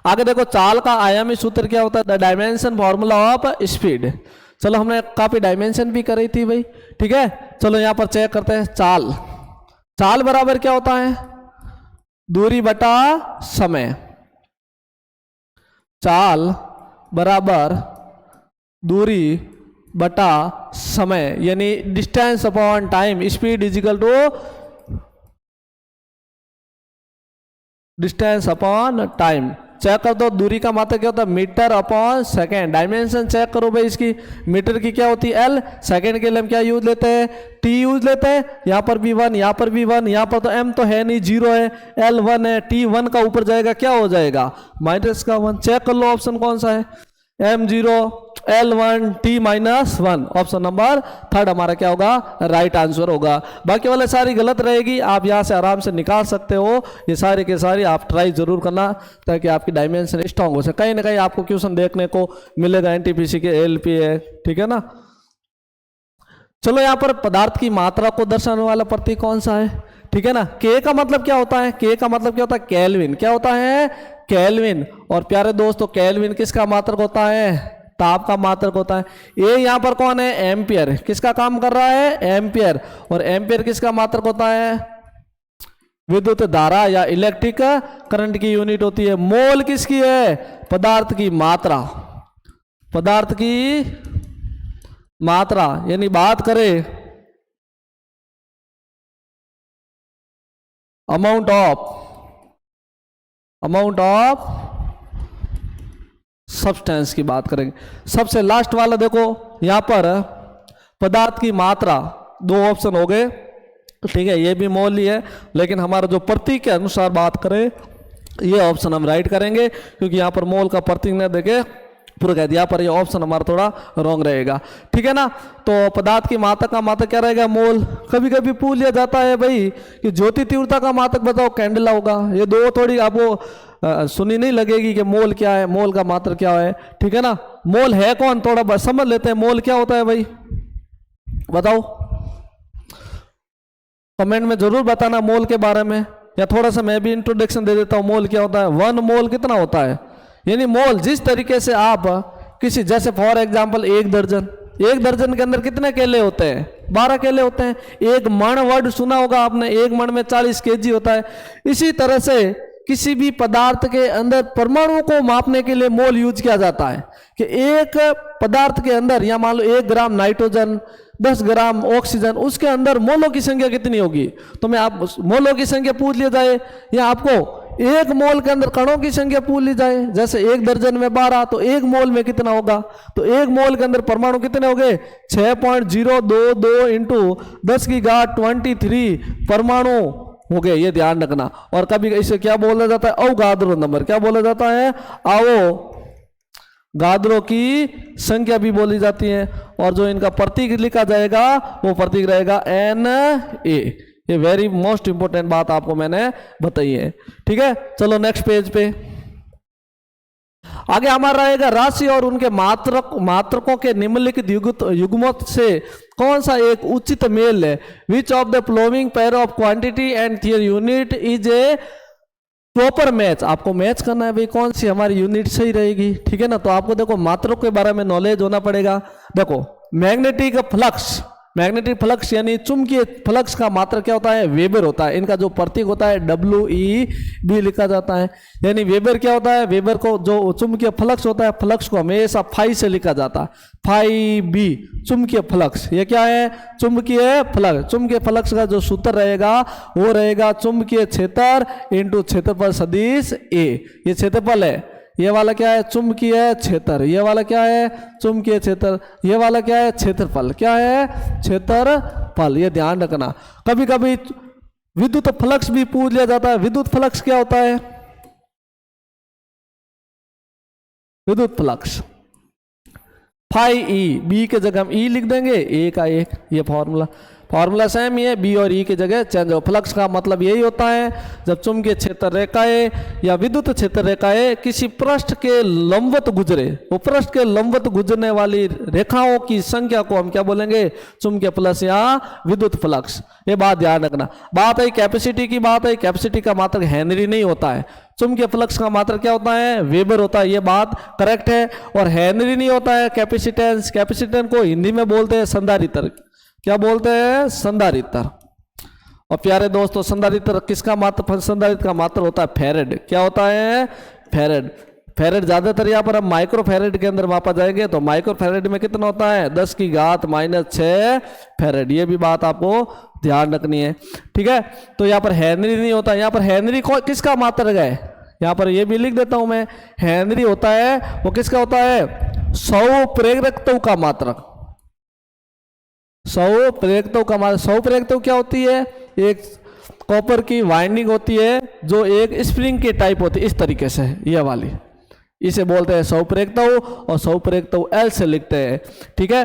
आगे देखो, चाल का आयामी सूत्र क्या होता है, the dimension formula of speed. चलो हमने काफी डायमेंशन भी करी थी भाई, ठीक है। चलो यहां पर चेक करते हैं। चाल बराबर क्या होता है, दूरी बटा समय। चाल बराबर दूरी बटा समय, यानी distance upon time, speed is equal to distance upon time. Check कर दो, दूरी का मात्रक क्या होता है, metre upon second. Dimension check करो भाई इसकी, मीटर की क्या होती है L, सेकेंड के लिए हम क्या यूज लेते हैं, T यूज लेते हैं। यहाँ पर भी 1, यहाँ पर भी 1, यहाँ पर तो M तो है नहीं, 0 है, L 1 है, T 1 का ऊपर जाएगा क्या हो जाएगा, -1। चेक कर लो ऑप्शन कौन सा है, M0 L1 T -1, option number 3 हमारा क्या होगा, राइट आंसर होगा। बाकी वाले सारी गलत रहेगी, आप यहाँ से आराम से निकाल सकते हो। ये सारे के सारे आप ट्राई जरूर करना ताकि आपकी डायमेंशन स्ट्रांग हो सके। कहीं ना कहीं आपको क्वेश्चन देखने को मिलेगा, NTPC के LP है, ठीक है ना। चलो यहाँ पर पदार्थ की मात्रा को दर्शाने वाला प्रतीक कौन सा है? ठीक है ना, के का मतलब क्या होता है? के का मतलब क्या होता है? केल्विन। क्या होता है? केल्विन। और प्यारे दोस्तों केल्विन किसका मात्रक होता है? ताप का मात्रक होता है। ये यहाँ पर कौन है? एम्पियर। किसका काम कर रहा है? एम्पियर। और एम्पियर किसका मात्रक होता है? विद्युत धारा या इलेक्ट्रिक करंट की यूनिट होती है। मोल किसकी है? पदार्थ की मात्रा। पदार्थ की मात्रा यानी बात करें अमाउंट ऑफ सब्सटेंस की बात करेंगे। सबसे लास्ट वाला देखो यहां पर पदार्थ की मात्रा, दो ऑप्शन हो गए, ठीक है, ये भी मोल ही है, लेकिन हमारा जो प्रतीक के अनुसार बात करें ये ऑप्शन हम राइट करेंगे, क्योंकि यहाँ पर मोल का प्रतीक न देखे पूरा कह दिया, पर ये ऑप्शन हमारा थोड़ा रॉन्ग रहेगा। ठीक है ना, तो पदार्थ की मात्रक का मात्रक क्या रहेगा? मोल। कभी कभी पूछ लिया जाता है भाई कि ज्योति तीव्रता का मात्रक बताओ, कैंडेला होगा। ये दो थोड़ी आपको सुनी नहीं लगेगी कि मोल क्या है, मोल का मात्रक क्या है। ठीक है ना, मोल है कौन, थोड़ा समझ लेते हैं। मोल क्या होता है भाई, बताओ, कमेंट में जरूर बताना मोल के बारे में, या थोड़ा सा मैं भी इंट्रोडक्शन दे देता हूँ। मोल क्या होता है? 1 मोल कितना होता है? यानी मोल जिस तरीके से आप किसी, जैसे फॉर एग्जांपल एक दर्जन के अंदर कितने केले होते हैं? 12 केले होते हैं। एक मण वर्ड सुना होगा आपने, एक मण में 40 kg होता है। इसी तरह से किसी भी पदार्थ के अंदर परमाणुओं को मापने के लिए मोल यूज किया जाता है, कि एक पदार्थ के अंदर, या मान लो 1 ग्राम नाइट्रोजन, 10 ग्राम ऑक्सीजन, उसके अंदर मोलों की संख्या कितनी होगी? तो मैं आप मोलों की संख्या पूछ लिया जाए, या आपको 1 मोल के अंदर कणों की संख्या पूछ ली जाए, जैसे 1 दर्जन में 12, तो 1 मोल में कितना होगा? तो 1 मोल के अंदर परमाणु कितने हो गए? 6.022 इंटू 10 की घात 23 परमाणु हो गए, ये ध्यान रखना। और कभी इसे क्या बोला जाता है? Avogadro number. क्या बोला जाता है? अवगाद्रो की संख्या भी बोली जाती है। और जो इनका प्रतीक लिखा जाएगा वो प्रतीक रहेगा Na। ये वेरी मोस्ट इंपोर्टेंट बात आपको मैंने बताई है। ठीक है, चलो नेक्स्ट पेज पे आगे हमारा रहेगा राशि और उनके मात्रकों के निम्नलिखित युग्मों से कौन सा एक उचित मेल है? विच of the following pair of quantity and there unit is a proper match. आपको मैच करना है भाई, कौन सी हमारी यूनिट सही रहेगी। ठीक है ना, तो आपको देखो मात्रक के बारे में नॉलेज होना पड़ेगा। देखो मैग्नेटिक फ्लक्स यानी चुंबकीय फ्लक्स का मात्रक क्या होता है? वेबर होता है। इनका जो प्रतीक होता है WeB लिखा जाता है। यानी वेबर क्या होता है? वेबर को जो चुंबकीय फ्लक्स होता है, फ्लक्स को हमेशा फाई से लिखा जाता है, फाई चुंबकीय फ्लक्स। ये क्या है? चुंबकीय फ्लक्स। चुंबकीय फ्लक्स का जो सूत्र रहेगा वो रहेगा चुंबकीय क्षेत्र इंटू क्षेत्रफल सदिश A। ये क्षेत्रफल है, ये वाला क्या है? चुंबकीय क्षेत्र। ये वाला क्या है? चुंबकीय क्षेत्र। ये वाला क्या है? क्षेत्रफल। क्या है? क्षेत्रफल। ये ध्यान रखना। कभी कभी विद्युत फ्लक्स भी पूछ लिया जाता है। विद्युत फ्लक्स क्या होता है? विद्युत फ्लक्स फाई ई, बी के जगह हम ई लिख देंगे, ए का एक, ये फॉर्मूला सेम ही है, बी और ई की जगह चेंज हो। फ्लक्स का मतलब यही होता है जब चुंबकीय क्षेत्र रेखाएं या विद्युत क्षेत्र रेखाएं किसी पृष्ठ के लंबवत गुजरे, वो पृष्ठ के लंबवत गुजरने वाली रेखाओं की संख्या को हम क्या बोलेंगे? चुंबकीय फ्लक्स या विद्युत फ्लक्स। ये बात ध्यान रखना। बात है कैपेसिटी की, बात है कैपेसिटी का मात्रक हेनरी नहीं होता है। चुंबकीय फ्लक्स का मात्रक क्या होता है? वेबर होता है। ये बात करेक्ट है। और हेनरी नहीं होता है कैपेसिटेंस। कैपेसिटेंस को हिंदी में बोलते हैं संधारित्र। क्या बोलते हैं? संधारित्र। और प्यारे दोस्तों संधारित्र किसका मात्र? संधारित्र का मात्र होता है फैरेड। क्या होता है? फैरेड। फैरेड ज्यादातर यहाँ पर हम माइक्रो फैरेड के अंदर मापा जाएंगे, तो माइक्रो फैरेड में कितना होता है? 10 की घात -6 फैरेड। ये भी बात आपको ध्यान रखनी है। ठीक है, तो यहाँ पर हेनरी नहीं होता। यहाँ पर हेनरी किसका मात्रक है? यहाँ पर ये भी लिख देता हूं मैं। हेनरी होता है वो किसका होता है? 100 प्रेरकत्व का मात्रक। 100 प्रेरकत्व का मात्रक। 100 प्रेरकत्व क्या होती है? एक कॉपर की वाइंडिंग होती है जो एक स्प्रिंग की टाइप होती है, इस तरीके से, ये वाली, इसे बोलते हैं 100 प्रेरकत्व। और 100 प्रेरकत्व L से लिखते हैं। ठीक है,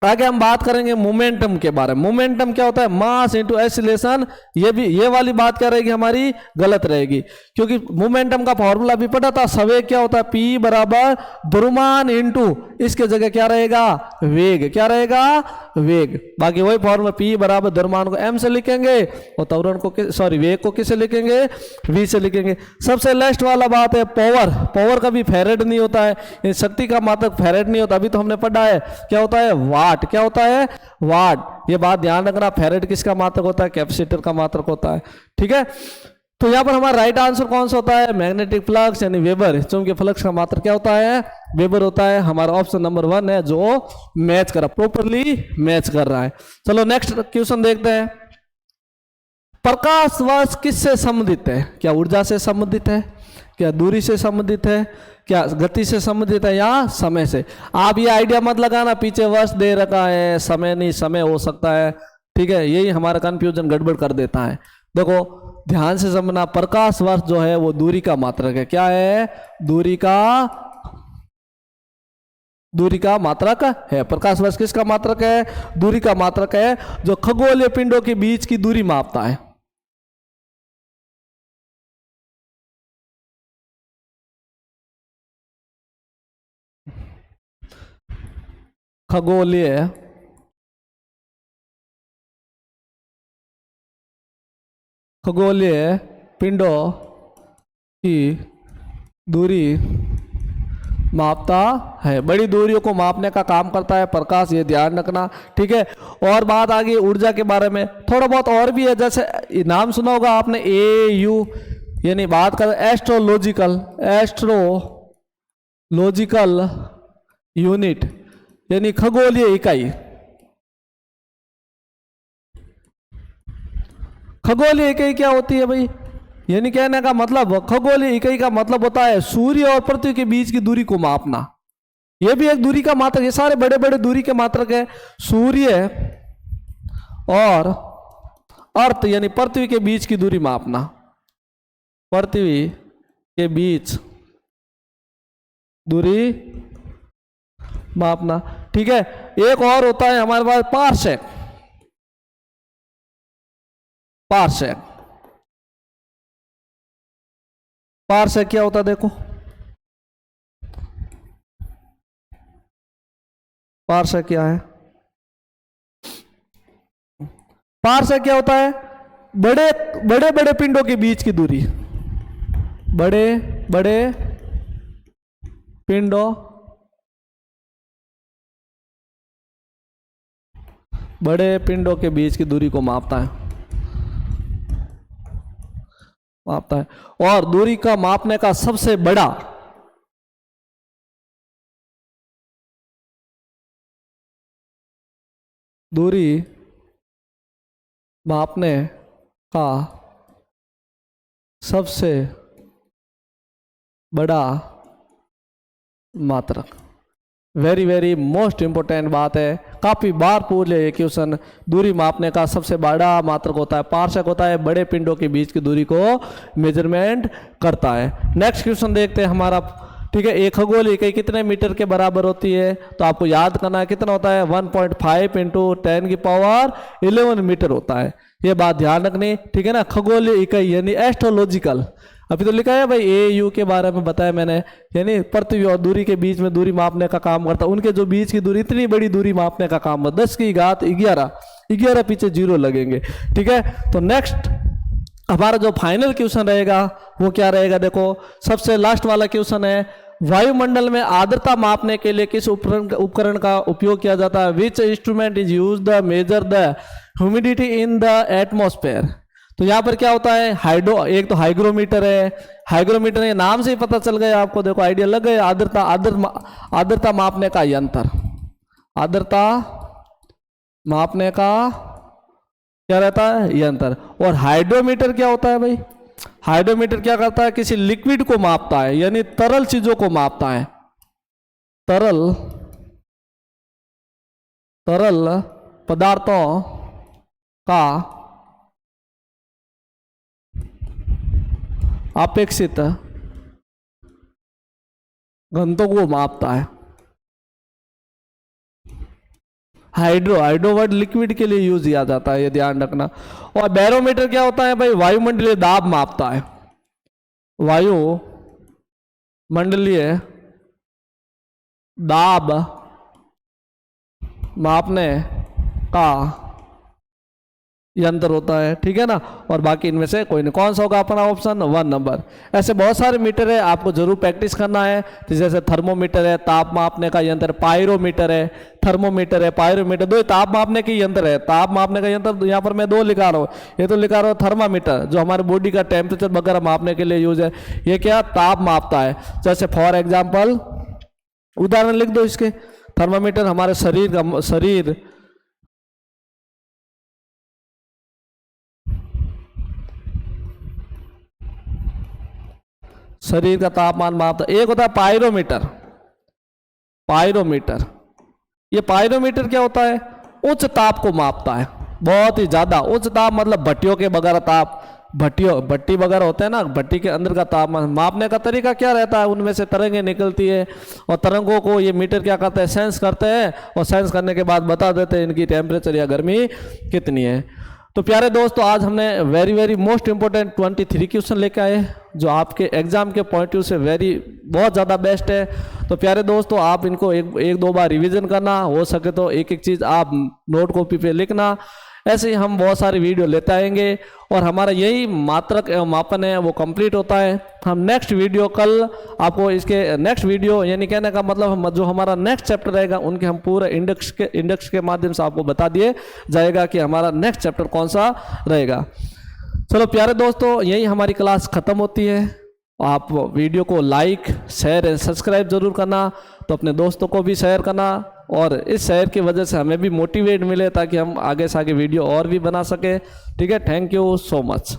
आगे हम बात करेंगे मोमेंटम के बारे में। मोमेंटम क्या होता है? Mass into acceleration. ये वाली बात क्या रहेगी हमारी? गलत रहेगी, क्योंकि मोमेंटम का फॉर्मूला भी पता था। संवेग क्या होता है? P बराबर द्रव्यमान इनटू, इसके जगह क्या रहेगा? वेग। क्या रहेगा? वेग। बाकी वही फॉर्मूला, P बराबर द्रव्यमान को m से लिखेंगे और त्वरण को वेग को किससे लिखेंगे? v से लिखेंगे। सबसे लास्ट वाला बात है पावर। पावर का भी फैरेड नहीं होता है, शक्ति का मात्रक फैरेड नहीं होता। अभी तो हमने पढ़ा है क्या होता है? वाट। क्या होता है? वाट। ये बात ध्यान रखना, फैरेड किसका मात्रक होता है? कैपेसिटर का मात्रक होता है। ठीक है, तो यहां पर हमारा राइट आंसर कौन सा होता है? मैग्नेटिक फ्लक्स यानी वेबर। चुंबकीय फ्लक्स का मात्रक क्या होता है? वेबर होता है। हमारा ऑप्शन नंबर 1 है जो मैच कर रहा, प्रॉपरली मैच कर रहा है। चलो नेक्स्ट क्वेश्चन देखते हैं। प्रकाश वर्ष किससे संबंधित है? क्या ऊर्जा से संबंधित है? क्या दूरी से संबंधित है? क्या गति से संबंधित है या समय से? आप ये आइडिया मत लगाना पीछे वर्ष दे रखा है, समय नहीं, समय हो सकता है। ठीक है, यही हमारा कंफ्यूजन गड़बड़ कर देता है। देखो ध्यान से समझना, प्रकाश वर्ष जो है वो दूरी का मात्रक है। क्या है? दूरी का मात्रक है। प्रकाश वर्ष किसका मात्रक है? दूरी का मात्रक है, जो खगोलीय पिंडों के बीच की दूरी मापता है। खगोलीय पिंडों की दूरी मापता है। बड़ी दूरियों को मापने का काम करता है प्रकाश, ये ध्यान रखना। ठीक है, और बात आ गई ऊर्जा के बारे में। थोड़ा बहुत और भी है, जैसे नाम सुना होगा आपने AU, यानी बात कर एस्ट्रोलॉजिकल यूनिट, यानी खगोलीय इकाई। खगोलीय इकाई क्या होती है भाई? यानी कहने का मतलब, खगोलीय इकाई का मतलब होता है सूर्य और पृथ्वी के बीच की दूरी को मापना। यह भी एक दूरी का मात्रक, ये सारे बड़े बड़े दूरी के मात्रक है। सूर्य और अर्थ यानी पृथ्वी के बीच की दूरी मापना, पृथ्वी के बीच दूरी मापना। ठीक है, एक और होता है हमारे पास पार्सेक। पार्सेक क्या होता है? देखो पार्सेक क्या है? पार्सेक क्या होता है? बड़े बड़े पिंडों के बीच की दूरी। बड़े पिंडों के बीच की दूरी को मापता है। और दूरी का मापने का सबसे बड़ा दूरी मापने का सबसे बड़ा मात्रक। वेरी मोस्ट इंपोर्टेंट बात है, काफी बार पूछ लिया ये क्वेश्चन। दूरी मापने का सबसे बड़ा मात्रक होता है पार्सेक होता है, बड़े पिंडों के बीच की दूरी को मेजरमेंट करता है। नेक्स्ट क्वेश्चन देखते हैं हमारा। ठीक है, एक खगोलीय इकाई कितने मीटर के बराबर होती है? तो आपको याद करना है कितना होता है? 1.5 इंटू 10⁻11 मीटर होता है। ये बात ध्यान रखनी। ठीक है ना, खगोलीय इकाई यानी एस्ट्रोलॉजिकल। अभी तो लिखा है भाई AU के बारे में बताया मैंने, यानी पृथ्वी और दूरी के बीच में दूरी मापने का काम करता है। उनके जो बीच की दूरी, इतनी बड़ी दूरी मापने का काम है। 10⁻11 पीछे 0 लगेंगे। ठीक है, तो नेक्स्ट हमारा जो फाइनल क्वेश्चन रहेगा वो क्या रहेगा? देखो सबसे लास्ट वाला क्वेश्चन है, वायुमंडल में आर्द्रता मापने के लिए किस उपकरण का उपयोग किया जाता है? Which instrument is use the measure the humidity in the atmosphere? तो यहाँ पर क्या होता है? एक तो हाइग्रोमीटर है। हाइग्रोमीटर के नाम से ही पता चल गया आपको, देखो आइडिया लग गया। आर्द्रता मापने का यंत्र। आर्द्रता मापने का क्या रहता है? यंत्र। और हाइड्रोमीटर क्या होता है भाई? हाइड्रोमीटर क्या करता है? किसी लिक्विड को मापता है, यानी तरल चीजों को मापता है। तरल पदार्थों का अपेक्षित घनत्व को मापता है। हाइड्रो वर्ड लिक्विड के लिए यूज किया जाता है, ये ध्यान रखना। और बैरोमीटर क्या होता है भाई, वायुमंडलीय दाब मापता है, वायुमंडलीय दाब मापने का यंत्र होता है, ठीक है ना। और बाकी इनमें से कोई नहीं, कौन सा होगा अपना ऑप्शन 1 नंबर। ऐसे बहुत सारे मीटर है, आपको जरूर प्रैक्टिस करना है। जैसे थर्मोमीटर है, ताप मापने का यंत्र, पायरोमीटर है, थर्मोमीटर है, पायरोमीटर, दो ताप मापने के यंत्र है। ताप मापने का यंत्र यहाँ पर मैं 2 लिखा रहा हूँ, ये तो लिखा रहा हूँ थर्मामीटर जो हमारे बॉडी का टेम्परेचर वगैरह मापने के लिए यूज है, ये क्या ताप मापता है। जैसे फॉर एग्जाम्पल उदाहरण लिख दो इसके, थर्मामीटर हमारे शरीर का तापमान मापता। एक होता है पायरोमीटर, ये पायरोमीटर क्या होता है, उच्च ताप को मापता है, बहुत ही ज्यादा उच्च ताप, मतलब भट्टियों के वगैरह ताप, भट्टी वगैरह होते हैं ना, भट्टी के अंदर का तापमान मापने का तरीका क्या रहता है, उनमें से तरंगें निकलती है और तरंगों को ये मीटर क्या करते हैं, सेंस करते हैं और सेंस करने के बाद बता देते हैं इनकी टेम्परेचर या गर्मी कितनी है। तो प्यारे दोस्तों, आज हमने very very most important 23 question लेके आए जो आपके एग्जाम के पॉइंट व्यू से बहुत ज़्यादा बेस्ट है। तो प्यारे दोस्तों, आप इनको एक दो बार रिवीजन करना, हो सके तो एक एक चीज़ आप नोट कॉपी पे लिखना। ऐसे ही हम बहुत सारी वीडियो लेते आएंगे और हमारा यही मात्रक एवं मापन है वो कंप्लीट होता है। हम नेक्स्ट वीडियो कल आपको इसके नेक्स्ट वीडियो, यानी कहने का मतलब हम जो हमारा नेक्स्ट चैप्टर रहेगा उनके हम पूरे इंडेक्स के माध्यम से आपको बता दिए जाएगा कि हमारा नेक्स्ट चैप्टर कौन सा रहेगा। चलो प्यारे दोस्तों, यही हमारी क्लास ख़त्म होती है। आप वीडियो को लाइक, शेयर एंड सब्सक्राइब जरूर करना, तो अपने दोस्तों को भी शेयर करना और इस शेयर की वजह से हमें भी मोटिवेट मिले ताकि हम आगे से आगे वीडियो और भी बना सके। ठीक है, थैंक यू सो मच।